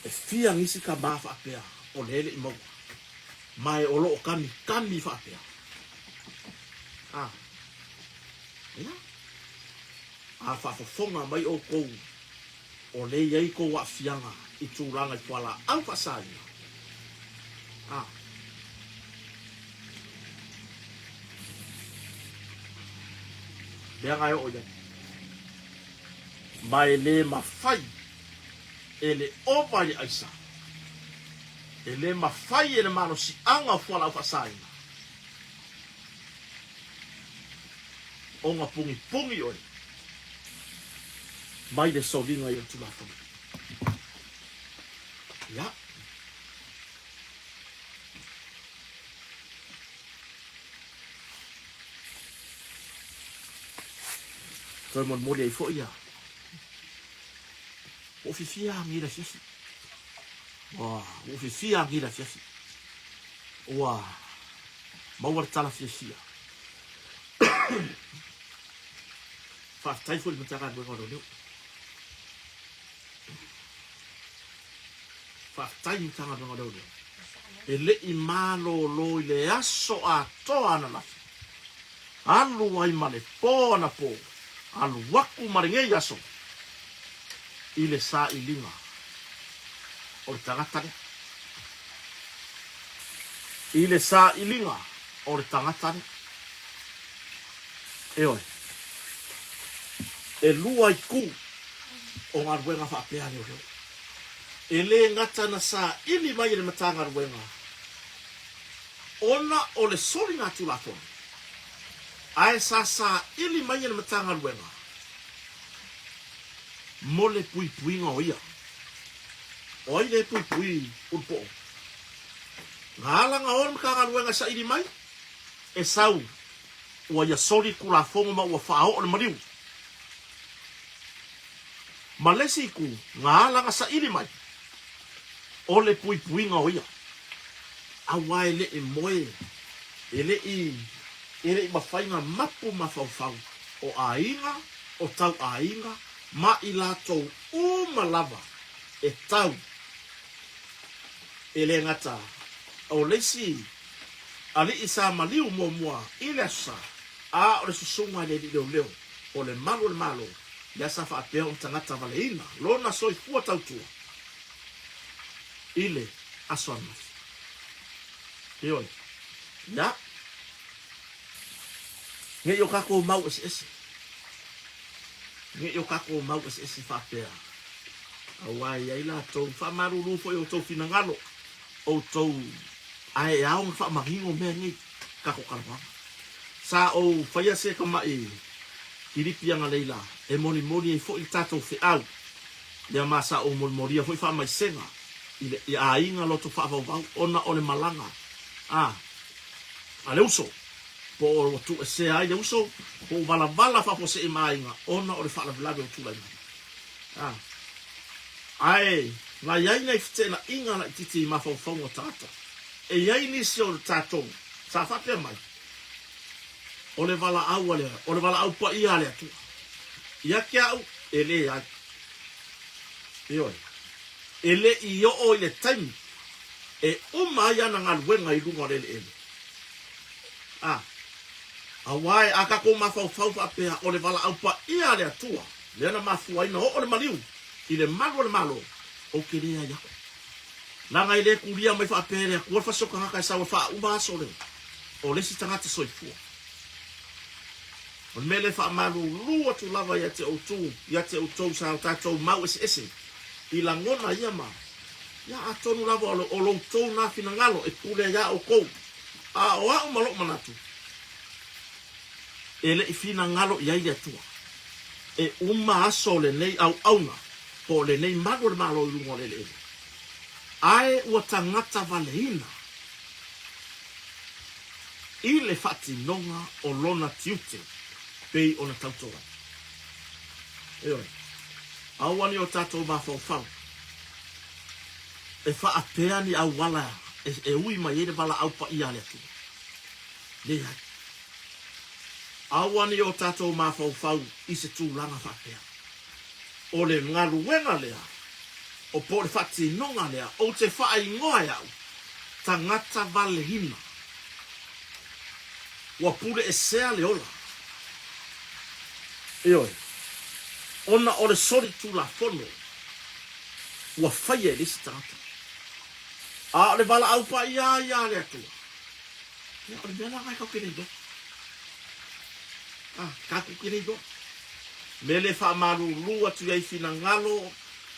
e fia ngisi ka mawha apea o lele i maua. Mai o loo kani wha apea. Ah. Ya. A whafonga mai o kou. O le iei kou wa fianga i tūranga i kuala au whasai. Ah. Bea ngai o ia. Mai le mawhai. E le ovai aisa. E le mawhai e le mano si anga kuala au whasai. O ngā pungi pungi oi. Mai le solinga i o tūlafona. Ya. Toi mon mori ai fo ia. O fifia ngi la fifi. Wa, o fifia ngi la fifi. Wa. Mawar tala fifia. Tai foi mutaka do ngoro. Fa tai mutaka do ngoro. Ele imalo lo ile aso a to ana la. Alu ai male po na po. Alu waku maringe yaso. Ile sa ilinga. O tangata. Ile sa ilinga o tangata. Eoi. E lua i ku o ngā ruenga whaapea leo leo. E le ngata na sa ili mai le matanga ruenga. Ona o le sori ngā tūlafona. Ae sa ili mai le matanga ruenga. Mo le pui pui ngā o ia. O i le pui pui urpo. Ngā langa o mkanga ruenga sa ili mai. E sau. Ua ia sori kula fonga ma ua whaao o le mariu. Malesi ku ngā langa sa iri mai. O le pui pui ngā o ia. Awa e le e moe. E le i mawhainga mapu mawhauwhau. O ainga, o tau ainga, ma i lātou umalava. E tau. E le ngata. O leisi. Ali isa maliu mua mua. Ile asa. A o le susunga le di leo leo. O le malo. Ya sa fa pe on tangata valeina lona soi fua tautua ile aswana yo ya nge yo kako mau es nge yo kako mau es fa pe awai ai la to fa maru lu fo yo to finangalo o to ai au fa maringo me ni kako kalwa sa o fa ya se kama Iripi anga leila, e moni e fo i tatou fe au. Lea masa o moni fo i wha mai senga. I a inga loto wha vau ona o le malanga. A le uso. Po o watu e se ai le uso. Po vala wha po se i mainga. Ona o le wha la vlave o tula inga. Ai, la iai nei fite na inga na titi i mawhau whau o tata. E iai nisi o le tatou. Sa whapea mai. o le vala au ale, o le vala au pa ia ale atu. Ia kia au, ele ai. Ioi. Ele i o ile taimi. E umaya na ngaluenga i lunga lele ele. Awai aka ko mafau fau fa pe o le vala au pa ia ale atua. Lena mafu ai no o le maliu. Ile malo le malo. O kere ia. Nanga ile kulia mai fa pe le ko fa soka ka sa fa uma so le. O le si tangata soifua. O mele fa malu lua tu lava ya te o sa tatou mau ese. I la ngona ia ma. Ya atonu lava o lo tau na fina ngalo e kule ya o kou. O a umalo manatu. Ele i fina ngalo ia ia tua. E uma aso le nei au auna. Po le nei mago le malo i lungo le le. Ai ua tangata valehina. I le fati nonga o lona tiute. Pei ona tautora. Eoi. Awani o tatou mafau. E fa apea ni au wala. E ui mai ere wala au pa ia le atu. Le hai. Awani o tatou mafau i se tūlanga fa apea. O le ngaru wenga lea. O po le fati nonga lea. O te fa ingoa au. Tangata valehina. Wa pule e sea le ola. Eoi. Ona o le sori tu la fono. Wa faia le stata. A le bala au pa ia le atu. Ya o le bela mai ka kene do. Ka ku kene do. Mele fa malu lua tu ai fina ngalo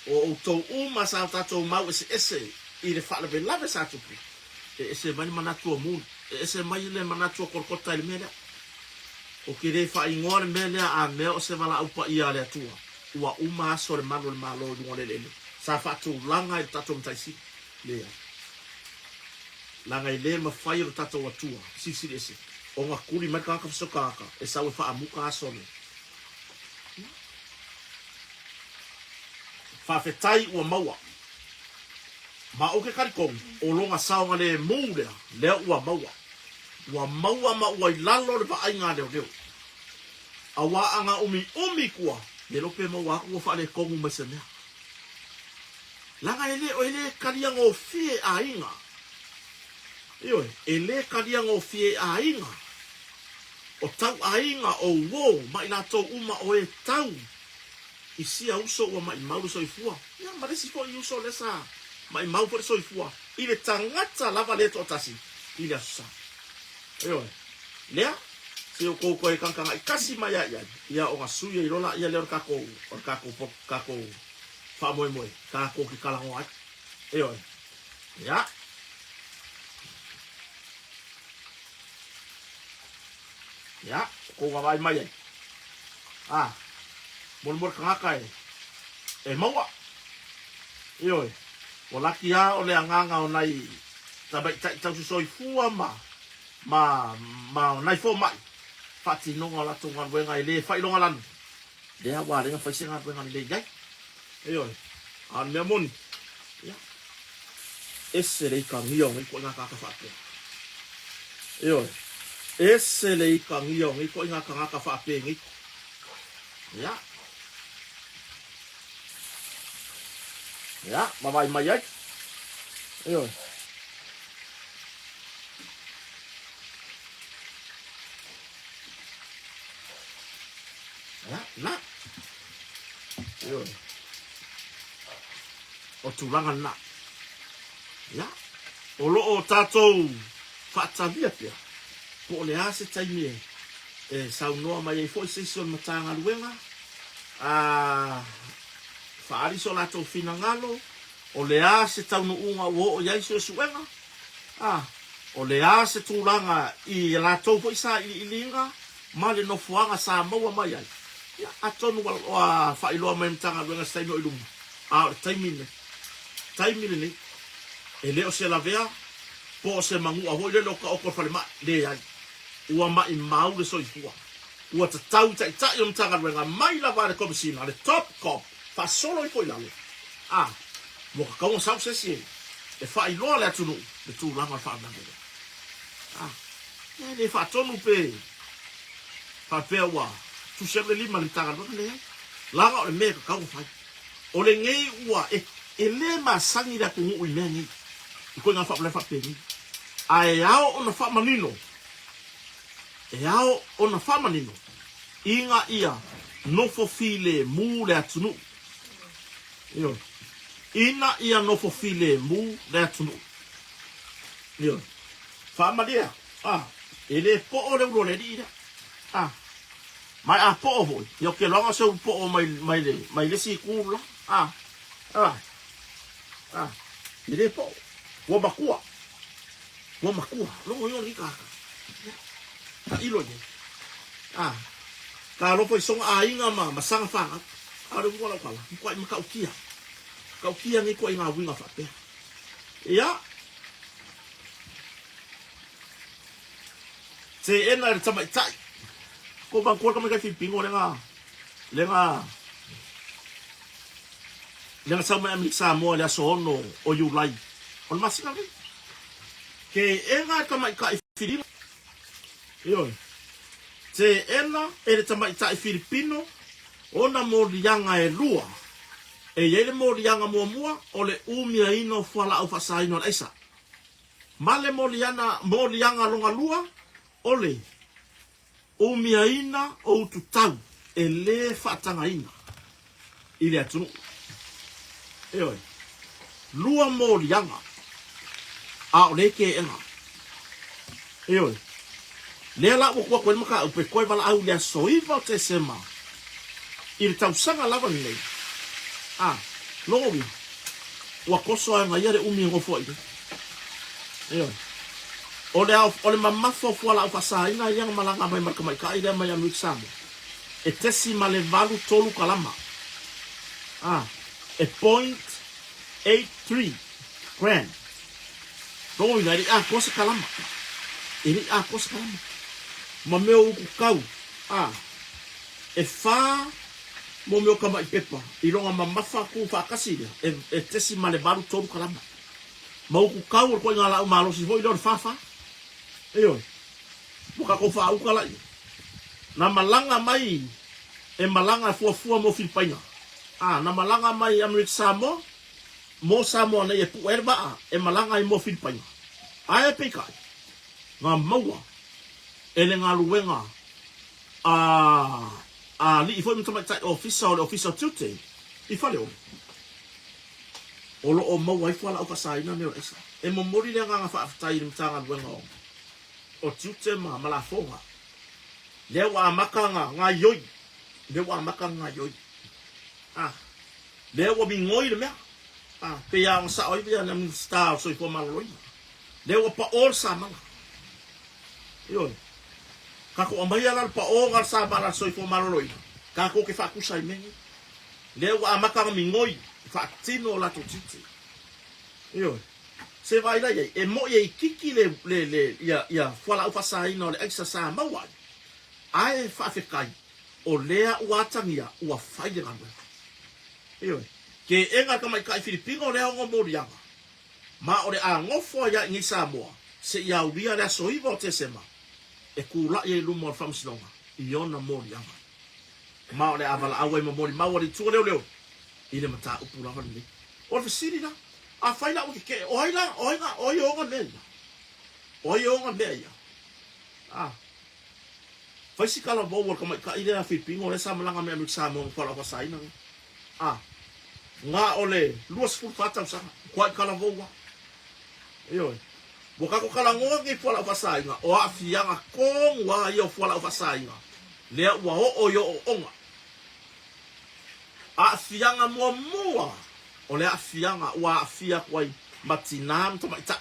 o to uma sa tatou mau ese i le fa le bela sa tu. Ese mai manatu o mun. Ese mai le manatu o korkota le mele. O kere fa ingoa mele a me o se vala upa ia le atua. Ua uma aso le malo le malo le le. Sa fatu langa i tatou mtaisi. Lea. Langa i le mawhai o tatou atua. Sisi ese. O ngā kuri mai kaka fisokaka. E sa ue fa amuka aso le. Fa fetai ua maua. Ma oke karikong. O longa saonga le mūrea. Lea ua maua. Wa maua ma ua ilalo le va ainga leo. Awa anga umi kua. Le lope maua aku wa whaale kongu masemea. Langa ele o ele karia ngō fie a inga. Ioi, ele karia ngō fie a inga. O tau a inga o wō, mai la tō uma o e tau. Isia uso ua mai mauru soifua. Ia, maresi fo i uso lesa. Mai mau fo soifua. Ile tangata lava leto tasi. Ile asusa. Eoi, lea, se o kouko e kankanga i kasi mai ai. Ia o ngā suia i rola, ia leo kako whamoe, kako ki kalango ai. Eoi, ia. Ia, kou ngawai mai ai. Mor kangaka e maua. Eoi, o laki a o le anganga o nai, tabai tau susoi fua ma nai fo mai fati nonga la tonga wenga ile fai longa lan de agua le fai singa wenga le gai oi an me mon ya esse le camion ko nga ka fa oi esse le camion ko nga ka fa pe ngi ya ma mai ai oi na yo o tulanga na ya o lo o tatou fatabia pia ko le ase taimi e sau noa mai foi session matanga luenga faari so la to fina ngalo o le ase tau no unga o ya iso suenga o le ase tulanga i la to foi sa i linga male no fuanga sa maua mai ai ya atonu wa fa ilo mai mtanga luenga stai no ilum taimine ni ele o se la vea po se mangu a ho le loka o ko fale ma le ai ua mai mau le soifua ua te tau tai tai o mtanga luenga mai la vare komisina le top cop fa solo i poilale mo ka kaunga sau sesi e fa ilo le atunu le tu langa fa nangere le fa tonu pe fa pe wa tu se le lima li tanga le langa o le me ka fai o le ngei ua e le masangi da ku ngui mengi ko nga fa le fa pe ni ai ao ona fa manino e ao ona fa manino inga ia no fo file mu le atunu yo ina ia no fo file mu le atunu yo fa malia ele po o le ro le ira mai a po ho yo ke longa se po o mai le si ku la ele po wo makua lo yo ni ka ilo ni ka lo po song ainga ma sang fa a le wala kala ko ai ka ukia ni ko inga winga fa pe ya se ena le tama tai ko bang ko ka me ka Filipino lenga sa mai Samoa le sono o Julai on masina ni ke enga tama ka Filipino yo se ena ele tama tai Filipino ona mo lianga e lua e yele mo lianga mua o le umia ino fala au fasai no esa male mo lianga longa lua ole umia ina o tutau e le fatanga ina ile atu eoi lua mo lianga a ole ke enga eoi le la ko ko maka o pe ko vala au le soiva te sema il tau sanga lava nei logo wa koso nga yare umi ngofo ide eoi ole mamma fo la fa ina yang malanga mai marka ka ida mai amu samu e tesi male valu tolu kalama e 0.83 grand do ina ri kosa kalama ini kosa kalama ma meu ku kau e fa mo meu kama pepa i longa mamma fa ku fa kasida e tesi male valu tolu kalama mau ku kau ko ngala malo si foi do fa eoi buka ko fa u kala na malanga mai e malanga fua mo Filipina na malanga mai Amerika Samoa mo Samoa na e pu erba e malanga i mo Filipina ai pe kai nga maua ele nga luenga li ifo mi tama tai official tuesday i fale o lo o maua i fala o pasai na neo esa e mo mori le nga fa tai ni tanga luenga o tuesday mala fonga le wa makanga nga yoi le wa makanga yoi le wa bingoi le me pe ya sa oi bia na star so i fo maloi le wa pa or sa mala yo kako ambaya la pa o gar sa bala so i fo maloi kako ke fa ku sai me le wa makanga mingoi fa tino la to titi yo se vai la e mo ye kiki le ya fala o fasai no le exa sa mawa ai fa kai o lea watangia ua fai de ngana yo ke enga kama kai Filipino le ngo morianga ma ore a ngofo ya ngi Samoa se ya ubia la soivo te sema e kula ye lu mo fam snonga iona morianga ma ore avala awe mo mori ma ore tu leo ile mata upula ni o fisiri na a faila o ke oila oyo nga meia faisi kala bo kama ka ile a Filipino le sa malanga me Amerika Samoa fala fa saina nga ole luas fu fata sa kwa kala bo yo boka ko kala ngo ngi fala fa saina o afia nga kong wa yo fala fa saina le wa o yo onga afia nga mo ole afianga wa afia kwai matinam to mai ta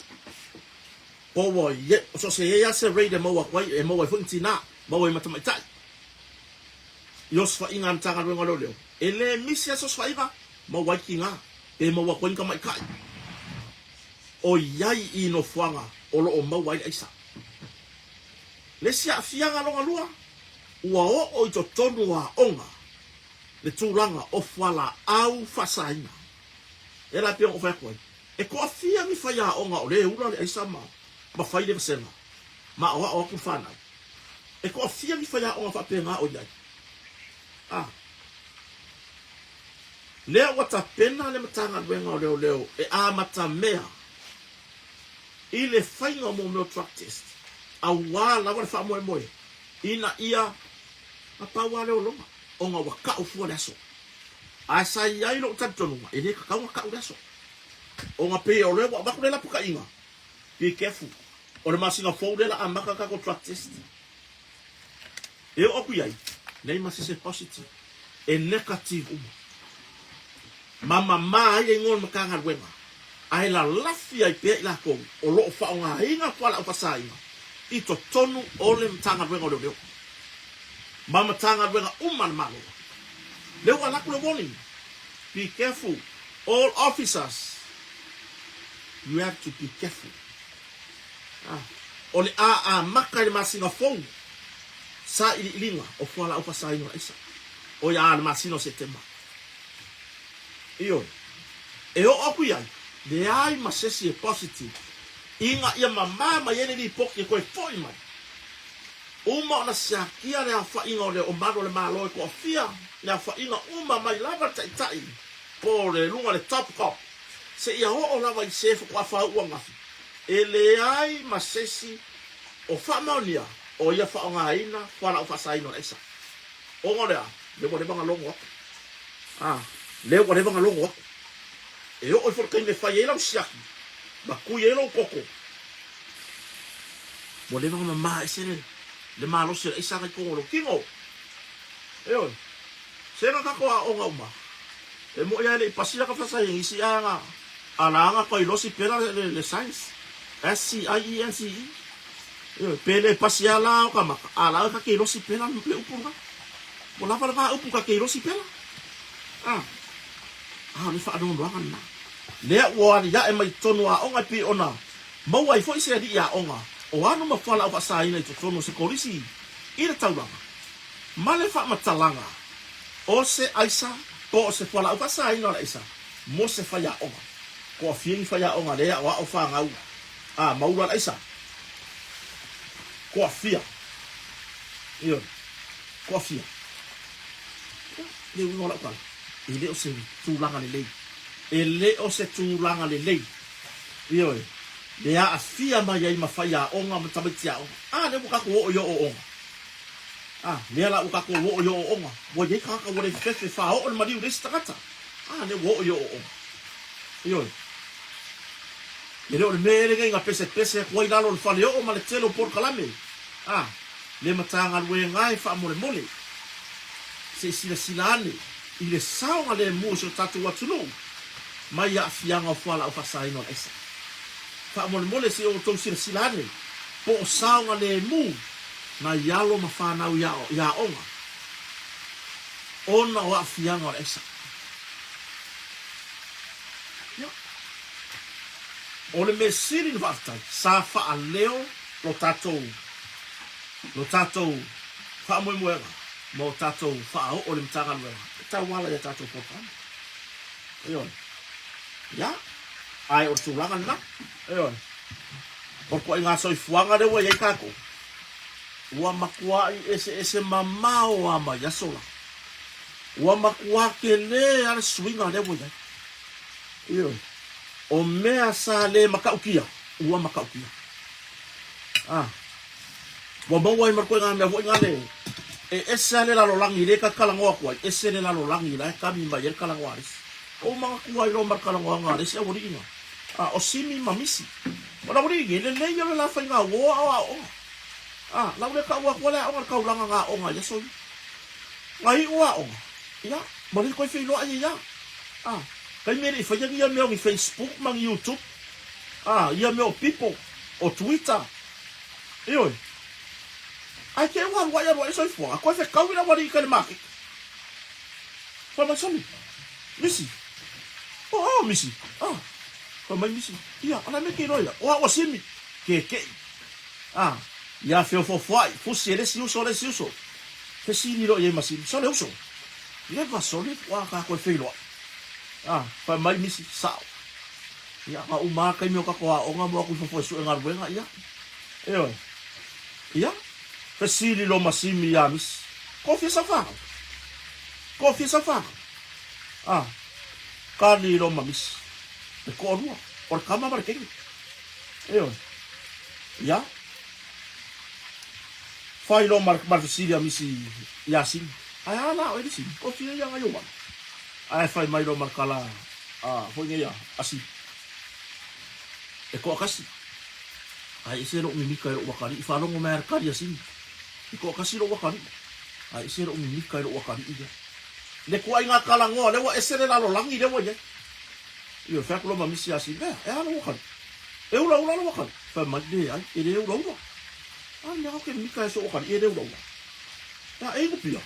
po wo ye so se ya se read mo wa kwai e mo wa funtina mo wa mata mai ta yos fa ingan tanga lo ngolo ele misia so fa iba mo wa kinga e mo wa kwai ka mai kai o yai ino fuanga o lo mo wa isa le sia afianga lo ngalua wa o to tonu wa onga le tulanga o fala au fasaina ela pe o fa ko e ko afia mi fa ya o nga o le ura le isa ma fai le sema ma o ku fana E ko fia mi fa ya o fa penga o ya. Lea wata pena le matanga wenga o leo e a mata mea. I le whainga mo meo truck test. A wala wale wha moe moe. Ina ia a paua leo longa. O nga waka o fua leso. A sa iai lo tabitonunga. E le kakau nga kau leso. O nga pe o leo waku le la puka inga. Be careful. O le masinga fau le la a maka kako truck test. E o oku iai. Nei masise positive. E negative uma. Mama mai e ngol makanga wenga. Ai la lafi ai pe la ko o lo fa nga hinga kwala o pasainga. I to tonu o le mtanga wenga o leo. Mama tanga wenga uman malo. Leo ala ku le warning. Be careful. All officers. You have to be careful. O le a maka le masinga fou. Sa ili ilinga o kwala o pasainga isa. O ya le masino setema. Iyo. E o oku iai. Le ai masesi e positive. Inga ia mamama yene li poki e koe foi mai. Uma ona siakia le awha inga o le o maro le malo e koa fia. Le awha inga uma mai lava tai tai. Po le lunga le top cop. Se ia ho o lava i sefu kwa wha ua ngafi. E le ai masesi o wha maunia. O ia wha o ngā ina. Whala o wha saino esa. O ngolea. Le mo le banga longo. Leo ko leva ngalongo. E o for kai me fai ela o siaki. Ba ku ela o koko. Mo leva ma ma esere. Le malo se isa kai ko lo kingo. E o. Se na ka ko a onga uma. E mo ia le pasila ka fasa i si anga. Ala anga ko ilosi pela le science. SCIENCE. E o pele pasiala o ka maka. Ala ka ke ilosi pela no pe upunga. Mo lava ka upunga ke ilosi pela. Ni fa adon ruangan na. Lea wa ya e mai tonu a onga pi ona. Mau ai foi se di ya onga. O anu ma fala o fa ina i tonu se kolisi. Ira tauranga. Male fa matalanga. O se aisa o se fala o fa ina la isa. Mo se fa ya onga. Ko fieng fa ya onga lea wa o fa ngau. Mau la isa. Ko fia. Iyo. Ko fia. Le ngola kwa. Ele o se tulanga le lei. Ele o se tulanga le lei. Iyo e. Le a afia mai ai mawhai a onga matamiti a onga. Le ukako o yo o onga. Le la ukako o yo o onga. Wo ye kaka wale fefe wha o mari u resi takata. Le o yo o onga. Iyo e. Le o le mere nga pese pese kwa ilalo le whale o ma le telo por kalame. Le matanga lue ngai wha mole mole. Se sila sila ane. I le saonga le mua so tatu watunu. Mai a fianga o whala o whasaino esa. Wha mole mole se o tau sila silane. Po o saonga le mua. Na ialo ma whanau ia onga. Ona o a fianga o esa. O le me siri ni whaftai. Sa wha a leo lo tatou. Lo tatou. Wha mui muenga. Mo tatou wha o le mtanga muenga. Ta wala ya tatou potan. Eyon. Ya. Ai o tulanga na. Eyon. O ko inga soi fuanga de wa ye kako. Wa makua ese mamao ama ya sola. Wa makua ke le al swinga de wa. Eyon. O mea sa le makaukia. Wa makaukia. Wa mawa marko nga me ho nga le. Ese le la lolangi le ka kalangoa kwa. Ese le la lolangi la kami ma yer kalangoa. O mga kuwa ilo mar kalangoa nga. Ese o ringa. O simi mamisi. Wala ko ringa. Le le yo la fa nga wo o. La ule ka wa kwa la o ka ulanga nga o nga yaso. Ngai o. Ya, mali ko fi lo ai ya. Kai mere fa ya me o Facebook mang YouTube. Ya me o people o Twitter. Yo. Ai ke wa ya wa so fo. Ko fe ka wina wari ka ma. Fa ma soni. Misi. Oh, misi. Fa ma misi. Ya, ana me ke ro ya. O simi. Ke. Ya fe fo foi. Fu se le si uso le si uso. Fe si ni ro ye masi. So le uso. Le va soli wa ka ko fe lo. Fa ma misi sao. Ya ka uma ka mi ka ko o nga mo ko fo su nga wenga ya. Yo. Ya. Fesili lo masimi ya mis. Kofi safa. Kofi safa. Ah. Kali lo mamis. De korua. Or kama markeng. Eyo. Ya. Fai lo mar fesili ya misi yasin. Ai ala o edisi. Kofi ya ngayo. Ai fai mai lo markala. Ah, foi ya asi. E ko akasi. Ai ise ro mimika ro wakari. Ifalo mo merkari yasin. Iko kasi ro wakari. Ai ise ro mimika ro wakari ija. Le kuai nga kalango le wa esere la lo langi le wa ye. Yo fa ko lo mamisi asi be. E ala wakari. E ula lo wakari. Fa magde ai e le ula. Ai ya ko mimika so wakari e le ula. Ya e ko pia.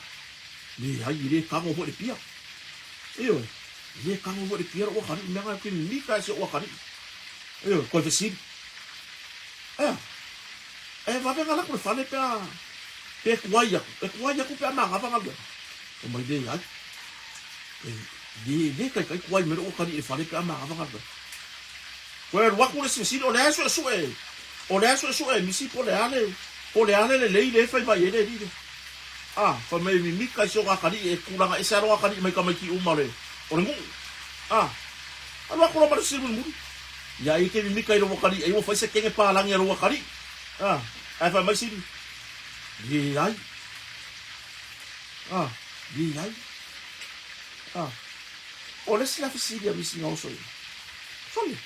Ni ai le kango ho le pia. Yo. Le kango ho le pia ro wakari. Me nga ko mimika so wakari. Yo ko fesi. Va venga la ko fa le pa. Pe kuaya ku pe manga va ngabe. O mai de ai. Di kai kuai mero o kani e fa le pe manga va ngabe. Ko wa ku le si o le so e. O le so e mi si po le ale le fa ba ye le di. Ah, fa mai mi kai so ka kani e kuranga e sa ro kani mai ka mai ki umale. O le mu. Ah. Ala ko ma si mu. Ya ike mi kai ro kani e mo fa se kenge pa lang ya ro kani. Ah, ai fa mai si. Di ai. Olha se la fisilia mi singa oso. Soli.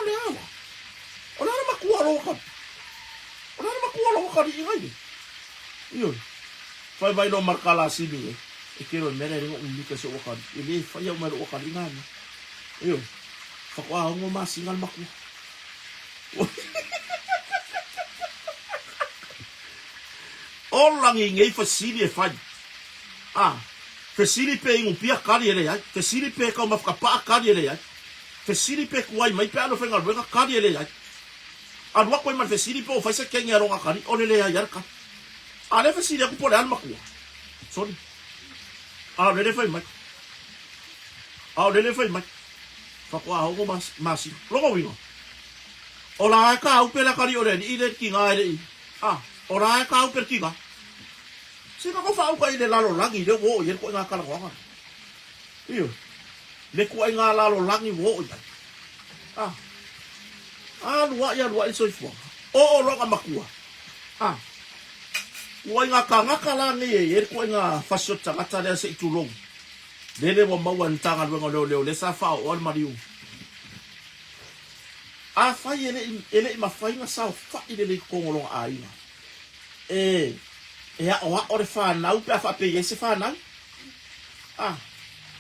Le awa. Ola na makua ro ka di ngai. Iyo. Fai vai no markala sini. E kero mere ringo umika so ka. Ile fai o mero ka di ngai. Iyo. Fa kwa ngo masingal makua. Olangi ngei fasili e fai. Fasili pe ingo pia kari ele ai. Fasili pe ka mafka pa kari ele ai. Fasili pe kuai mai pe ano fenga ruenga kari ele ai. Anwa koe man fasili pe o fai se kengi aronga kari. Ole le ai arka. Ale fasili aku pole alma kua. Sorry. Le fai mai. Le fai mai. Fakua hongo masi. Longo wino. Ola ka au pe la kari ole ni ile kinga ele i. Ora ka au per kinga. Sika ko fa au ka ile lalo langi le wo ye ko nga kala ko. Iyo. Le ko nga lalo langi wo ya. Lua iso ifo. Ro ka makua. Wa nga ka kala ni ye ko nga fashion tanga le se itulong. Le mo mawan tanga lo le sa fa o mariu. Fai ele ma fai nga sa fa ile le ko ngolo ai. Ore fa nau pe fa pe ese fa nau.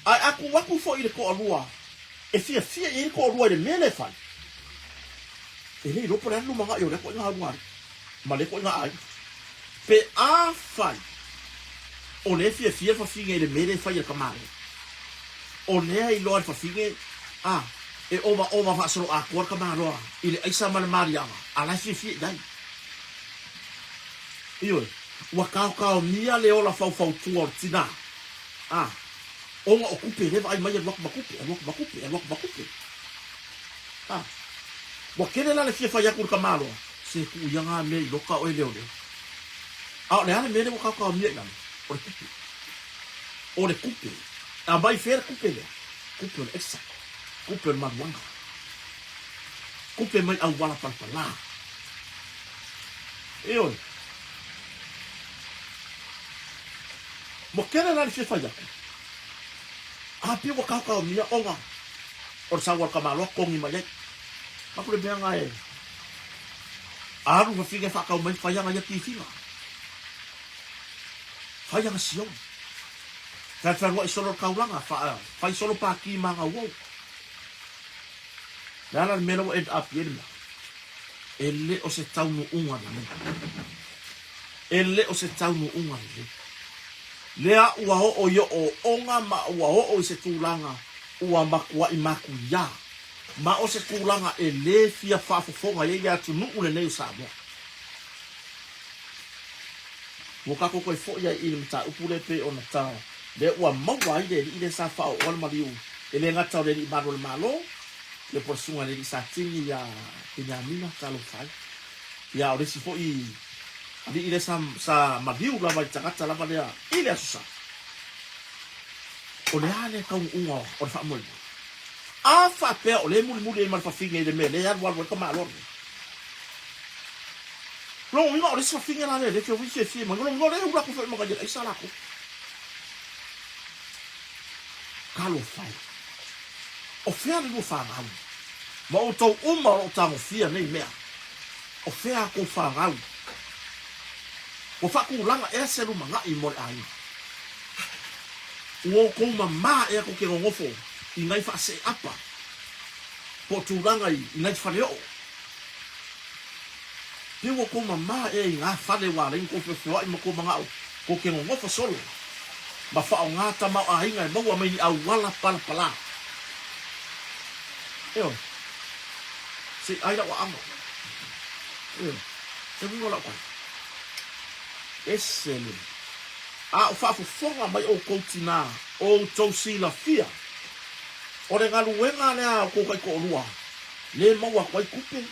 Aku fo ile ko lua. E fia ile ko lua de mele fa. Ele ro por anu manga yo le ko nga lua. Ma le ko nga ai. Pe fa. O le fia fa finga ile mele fa ile kamare. O le ai lo fa finga. E oma fa solo a ko kamaro. Ile ai sa mal mariama. Ala fia dai. Iyo. Wakao mia le ola fau tua tina. Onga okupe le vai mai wak bakupe. Wakene la le fia fa yakur kamalo. Se ku yanga me loka o le. Le ale me le wakao mia na. O le kupe. Vai fer kupe le. Kupe le esa. Kupe ma wanga. Kupe mai au wala palpala. Iyo. Mo kena na se faya. Api wa ka mia onga. Or sa wa ka malo kongi mai. Aku le benga e. Aru fa figa fa ka mai faya nga ti figa. Faya nga sio. Ka fa wa solo ka ulanga fa solo pa ki manga wo. Dala melo end up yelma. Elle o se tau no unga na. Elle o se tau no unga na. Lea ua o yo o onga ma ua o se tūlanga ua makua I maku ya. Ma o se tūlanga e le fia whafofonga ye ya tu nuu le nei Samoa. Wakako koe fo ya ili mta upule pe o na tau. Le ua maua I le sa whao o mariu. E le ngatau le I maro le malo. Le porsunga le I sa tingi ya Pinyamina talo fai. Ya o resi fo I Ali ile sa madiu la vai takata la vai ile asusa. O le ale ka unga o fa mo. A fa pe o le muli e mar fa finga ile me le ya wa ka ma lo. Lo inga o le fa finga la le ke wi se fi ma lo le ula ko fa mo ka je isa la ko. Kalo fai. O fea le mo fa ma. Ma o tau uma o tango fia nei mea. O fea ko fa ngau. O whakulanga e se ruma ngai mo ai. O ko mama e ko ke ngofo i ngai fa se apa. Po tulanga i ngai fa leo. Pio ko mama e nga fa le wa len ko fe wa i mo ko manga ko ke ngofo solo. Ma fa o ngata ma ai ngai mo wa mai au wala pala pala. Eo. Si ai la wa amo. Eo. Se mo la kwa. Esele. A o whaafofonga mai o koutina o tausi la fia. O re ngaluenga lea o koukai ko orua. Le maua kwai kupe.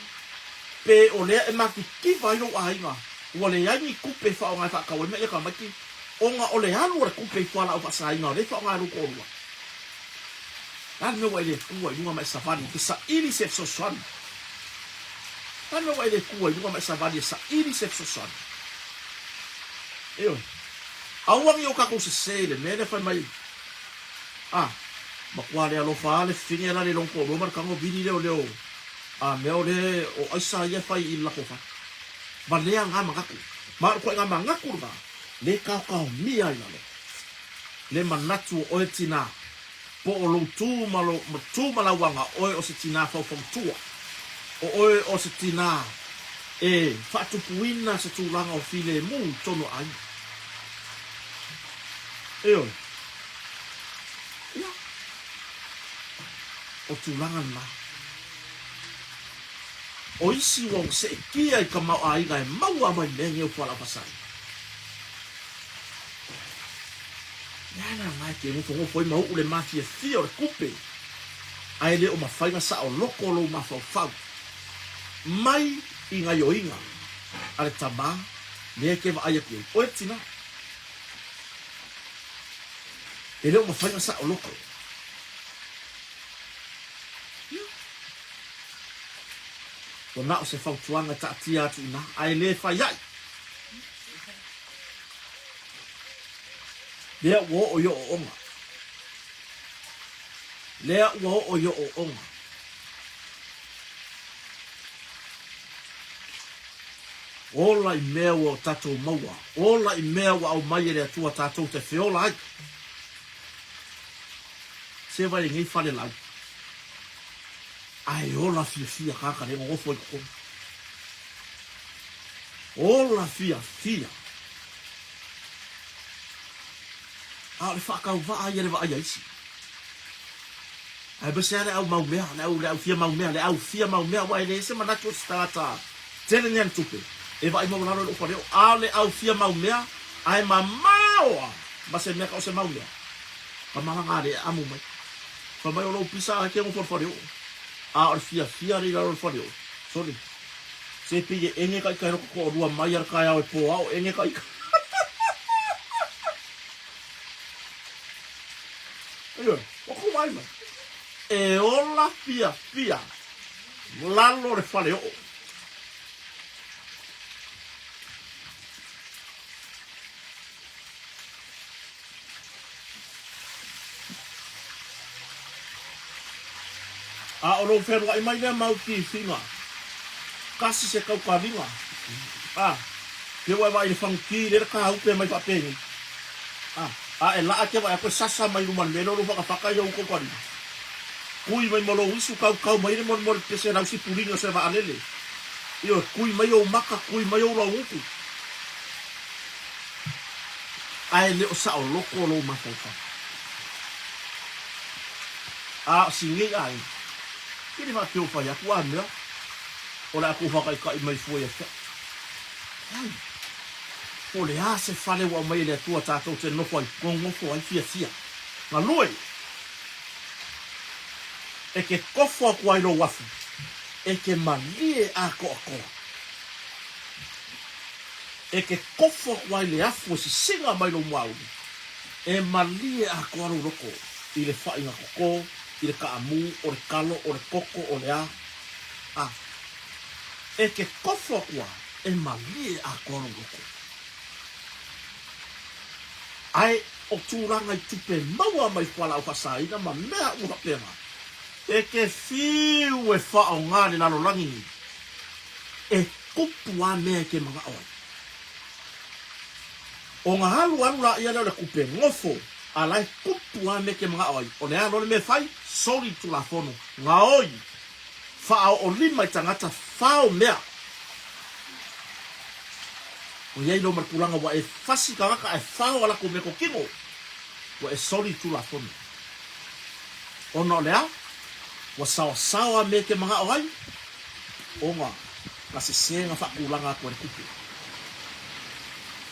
Pe o lea e maki kiva ino ahinga. Ua le yangi kupe wha o ngai whakawe me e ka maki. O nga o le anu re kupe whala o whasa inga. Le wha o ngai ruko orua. Lan me wai le kua inunga mai savani. Ke sa iri se fsoswani. Lan me wai le kua inunga mai savani. Sa iri se fsoswani. Eo. Awang yo kako se sele mele fa mai. Ah, ma kwale alo fa le finge la le lonko lo mar kango bidi leo. Ah, me ole o aisa ye fa i la ko fa. Ba le nga mangaku. Ma ko nga mangaku ba. Le ka ka mi ai la. Le manatu o etina. Po o lo tu malo wanga o se tina fa fom tua. O se tina e fa tu puina se tu langa o file mu tono ai. Eo. Ya. O tulangan na. O isi wong se kia i ka mau ai ngai mau amai mengi o whala pasai. Nana ngai ke ngofo ngofo i mau ule mati e fia o le kupe. Ai le o mawhainga sa o loko lo mawhau fau. Mai i ngai o inga. Ale tama, ne ke wa aia kia. O e tina. E leo mawhainga sa o loko. O nao se whautuanga ta atia atu ina. Ai le whaiai. Lea ua o yo o onga. Lea ua o yo o onga. Ola i mea ua o tatou maua. Ola i mea ua au mai ere atua tatou te whiola ai. Se vai ngai fale lau. Ai ola fia kaka le ngofo i ko. Ola fia. A le whakau wa ai ere wa ai aisi. Ai bese ale au mau mea, le au fia mau mea, le au fia mau mea wai le se manatu stata. Tele nyan tupe. E vai mau laro o pareo. A le au fia mau mea, ai mamaoa. Ma se mea ka o se mau mea. Pa malanga le amu mai. Pa mai o lo pisa a ke mo porfareo. A o fia ri laro porfareo. Sorry. Se pige enge kai kai roko ko rua mai ar kai au e po au enge kai. Ayo, o ko mai mai. E ola fia. Lalo re fareo. A oro feru ai mai le mau ki finga. Kasi se kau kavinga. Ke vai funky le ka au pe mai pa pe. E la ake vai ko sasa mai ruman le no whaka yo ko kari. Kui mai molo usu kau mai le mon pese na usi puringa se va alele. Io kui mai o maka kui mai o rauku. Ai le o sa o loko lo mafaka. Singi ai. Kini va teu fa ya kuana. Ora ku fa kai mai foi ya. Ai. Ole se fale wa mai le tua tatou te no foi con foi fia. Ma lui. E ke kofo kwa ilo wafu. E ke malie a ko. e ke kofo wai le afu si singa mai lo mau e malie a koaru roko i le whainga koko i le kaamu o le kalo o le koko o le a e ke kofo kua e malie a koaru roko ai o tūranga i tupe maua mai whala o whasaina ma mea ua pēma e ke fiu e whao ngāre nalo langi e kupu a mea ke mga oi o ngā halu alu la ia le kupe ngofo a lai kupu a mea ke mga oi o nea lone me whai sori tu la fono ngā oi whao o lima i tangata whao mea o iei no marpulanga wa e fasi kawaka e whao ala ko meko kingo wa e sori tu la fono o no lea wa sawa me ke mga oi o ngā kasi senga whakulanga ko e kupu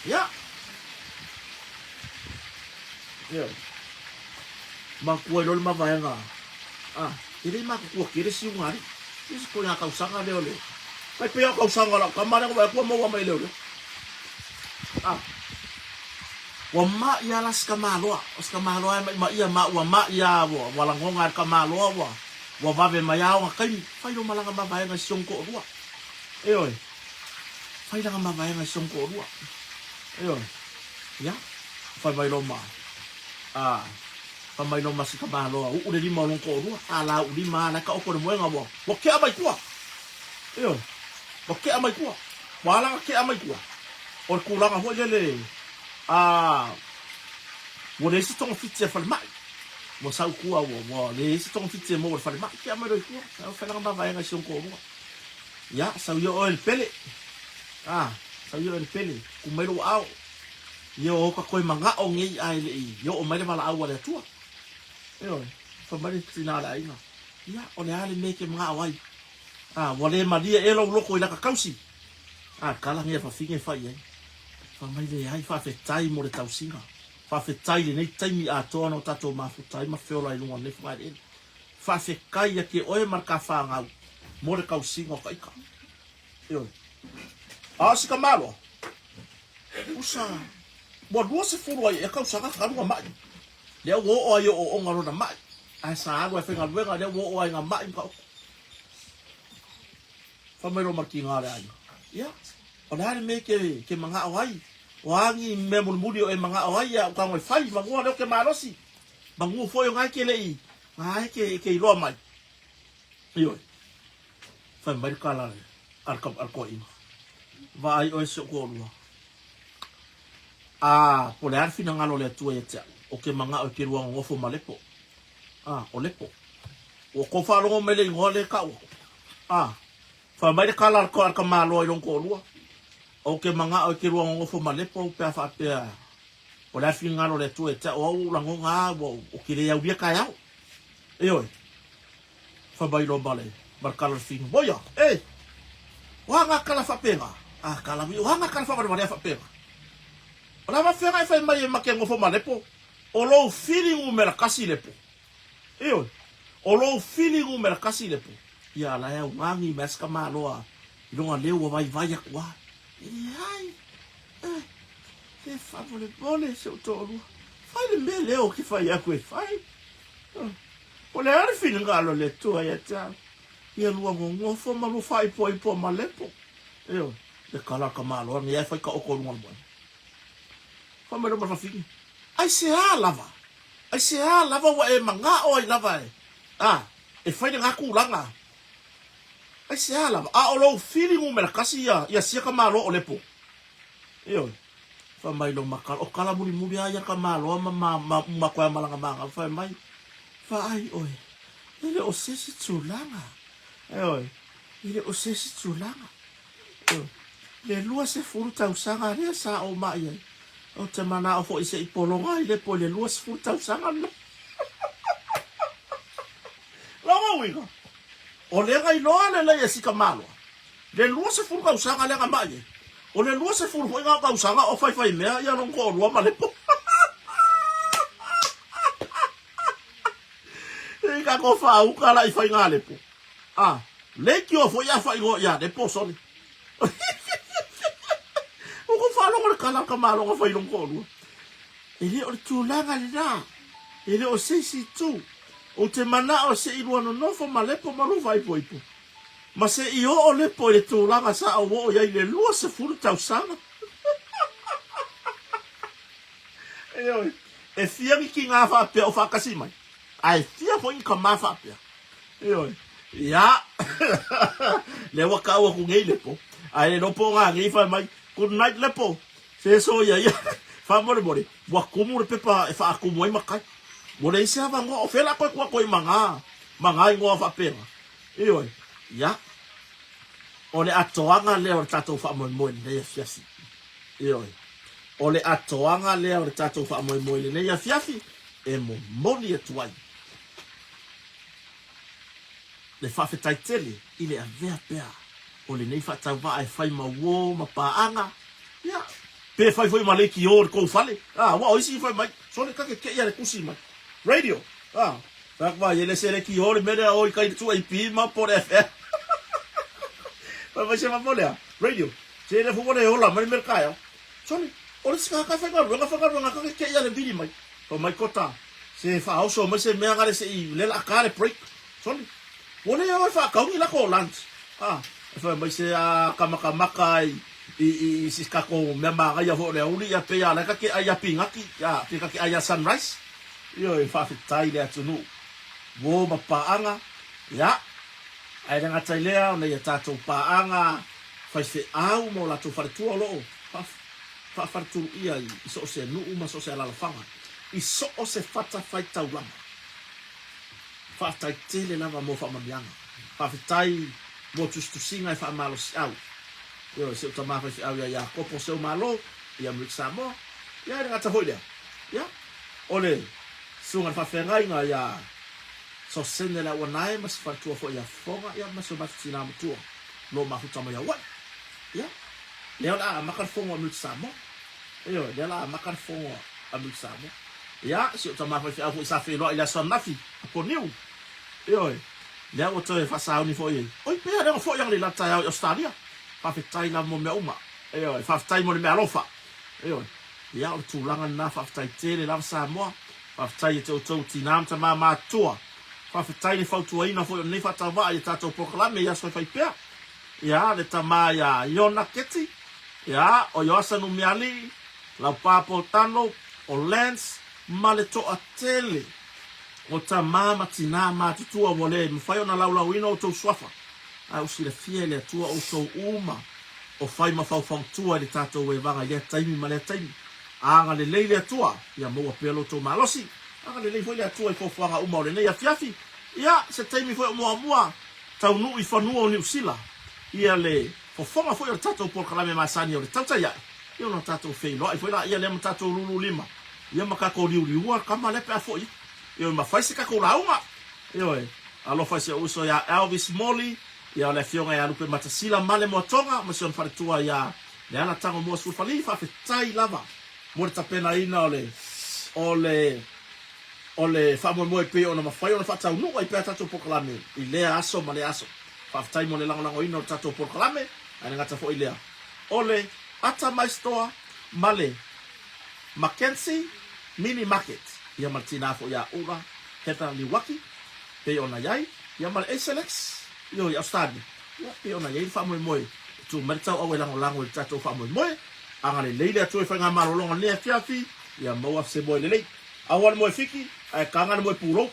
ya ma kua lol ma vaenga ile ma kua kire si ngari isi ko ya kausanga leo kai pe kausanga la kamara ko ko mo mai leo wa ma ya las kamalo ma ia ma wa ma ia wa langonga kamalo wa vave mai au kai fai no malanga ma vaenga sonko rua oi fai la ma vaenga sonko rua ya fai mai lo ma pamai no masika malo u le lima long ko rua ala u lima na ka o ko moenga bo ke amai tua ke amai tua wala ke amai tua o kulanga ho le wo le sitong fitse fal mai mo sa ku wo le sitong fitse mo fal mai ke amai ro ku sa fa nga ba nga sion ko mo ya sa yo el pele sa yo el pele ku mai ro au yo ka koe manga o ngi ai le yo o mai le mala au le tua fa mai tina la ina ya o le ale me ke manga wai wale madia e lo loko ila ka kausi kala ngia fa finge fa ye fa mai le ai fa fe tai mo le tausinga fa fe tai le nei tai mi a tono tato ma fu tai ma fe ola i lunga le fa e fa fe kai ke o e marka fa nga mo le kausinga ka ika sika malo usa bo se fulu ai e ka usanga ka nga mai le wo o yo o ngaro na mai sa agua fe nga luenga le wo o ai nga mai ka fa mai ro marki nga ai ya o na me ke manga ai wangi me mulmudi o e manga ai ya ka mo fai mangu le ke malosi mangu fo yo ngai ke le ngai ke ro mai yo fa mai ka la al ko in va ai o so ko lo po le arfi nga lo le tu e tsa o ke manga o ke ruang ngofo malepo o lepo o ko fa lo me le ngole ka fa mai ka la ko ka malo i long ko lo o ke manga o ke ruang ngofo malepo pe fa pe o le arfi nga lo le tu e tsa o la ngonga o ke le ya ubia ka ya fa bai lo bale marka lo fin boya wa nga kala fa pega kala mi wa nga kala fa ba fa pega Ora va fera fa mai ma ke ngofo malepo. O lo feeling u mera kasi lepo. O lo feeling u mera kasi lepo. Ya la ya wangi meska maloa. Longa leo vai kwa. Ai. Ke fa vole bole se o tolu. Fai le me leo ke fa ya kwe fai. O le ar feeling galo le tu ya ta. Ya luango ngofo malu fai po malepo. Le kala kamalo ni ya fa ka o ko ngol bon. Fama no ma fiki. Ai se lava wa e manga o ai lava e fai nga ku langa. Ai se lava o lo feeling u mera kasi ya sia ka malo o lepo. Fama no makal o kala muri ya ka malo ma kwa malanga manga fa mai. Fa ai oi. Ile o sesi tulanga. Ile o sesi tulanga. Le lua se furu tau sanga rea sa o mai ai. O te mana o fo ise i polonga i le po le luas futa usanga no. Lawa wiga. O le ngai loa le le sika malo. Le luas futa usanga le ngai. O le luas futa nga usanga o fai mea ia non ko lua ma le po. E ka ko fa u kala i fai nga le po. Le ki o fo ia fai go ia le po soni. O ko malonga le kala ka malonga fai long ko lu ele o tulanga le na ele o sisi tu o te mana o se ilu ano nofo malepo malu vai poipo ma se i o le po le tulanga sa o ia le lua se furu tau sanga e fia ki ngā whapea o whakasi mai. Ai fia po inka mā whapea. Ia. Le waka ua ku ngei lepo. Ai le nopo ngā ngei whai mai. Good night lepo. Se so ia ia. Whamore more. Wakumu le pepa e whaakumu ai makai. More isi hawa ngō. O whela koe kua koe manga. Manga i ngō whapea. Ia. O le atoanga leo le tatou whaamoi moe nei a fiasi. O le atoanga lea o le tatou whaamoe le nei a fiafi e mo moni e tuai. Le whawhetai tele i le a vea pea o le nei whatau wa e whai ma wō ma pāanga. Ia, pe whai whai ma leiki o le kou whale. Wa oisi i whai mai, so le kake ke ia le kusi mai. Radio, Rakwa, ye le se le ki o le mene o i kai tua i pi ma po le FM. Vai se ma molea, radio. Se le fumo le ola, mai merkaya. Soni. Ora se ka whakaronga ka ke ia le vini mai. O mai kota. Se whaoso mai se mea ngare se i lela akare break. Soni. Wone ia whakaungi lako o lunch. E whai mai se a kamaka i si kako mea magai a ho le uli ia pe ia leka ke aia pingaki. Ia pe ka ke aia sunrise. Io e whawhetai le atunu. Wo ma paanga. Ia. Ai renga tai lea o nei a tātou paanga. Whai se au mo la tu wharetua loo. Whaafarturu ia i so o se nuu ma so o se alalawhanga. I so o se whata whai tau lama. Whaatai tele lava mo whaamamianga. Whawhetai mo tustusinga e whaamalo si au. Io se uta mawhai si au ia kopo se o malo. Ia mrik Samoa. Ia ere ngata hoi lea. Ia. Ole. Sunga whawhengai nga ia. So sene la wanae mas whatua fo ia whonga. Ia maso matu tina matua. Lo mahutama ia wai. Ia. Leo la makan fongo a mrik Samoa. Leo la makan fongo a mrik Samoa. Ia, si o tamawhai fi au isa whenua ila son nafi. Apo niu. Leo o toi whasau ni fo iei. Oi, pia leo fo yang li latai au i Australia. Whawhetai na mo mea uma. Whawhetai mo ni mea lofa. Ia, o tūlanga na whawhetai tere lava Samoa. Whawhetai e tau tinam ta mā mātua. Whawhetai ni whautua ina fo i ni whatawa i tātou proklame ia soi whai pia. Ia, le tama ia Iona Keti. Ia, o Yoasa Numiali. Lau Papo Tano. O Lance. Ma le toa tele. O tama matina matutua wale. Mwhai o na lau ina o tau swafa. A usi le fia le atua o tau uma. O whai mawhau tua le tātou e wanga le taimi ma le taimi. Anga le leile atua. Ia moa pelo tau malosi. Anga le leile atua i fwanga uma o le nei a fiafi. Ia, se taimi fwoi o mua. Tau nui whanua o New Zealand. Ia le fofonga foi o tatou por kalame masani o le tauta ia. Ia no tatou feilo. Ai foi la ia le tatou lulu lima. Ia makako liu kama lepe a foi. Ia ma faise kako launga. Ia alo faise uso ya Elvis Molly. Ia le fionga ya lupe matasila male motonga. Masion faretua ia le ana tango mua sufali. Whawhetai lava. Mori tapena ina ole whamua moe pe o na mawhai o na whatau nua i pēr tatou por kalame. I lea aso ma le aso. Whawhetai mo le lango ina o tatou por kalame. Aina ngata fo i lea. Ole ata mai stoa male Mackenzie Mini Market. Ia martina fo ia ura. Heta liwaki. Pe ona yai. Ia male Eselex. Io i Australia. Ia pe ona yai whamui moe. Tu maritau au e lango i tatou whamui moe. Anga le leile atu e whainga marolonga nea fiafi. Ia maua se moe le lei. Awan moe fiki. Ai kangana moe puro.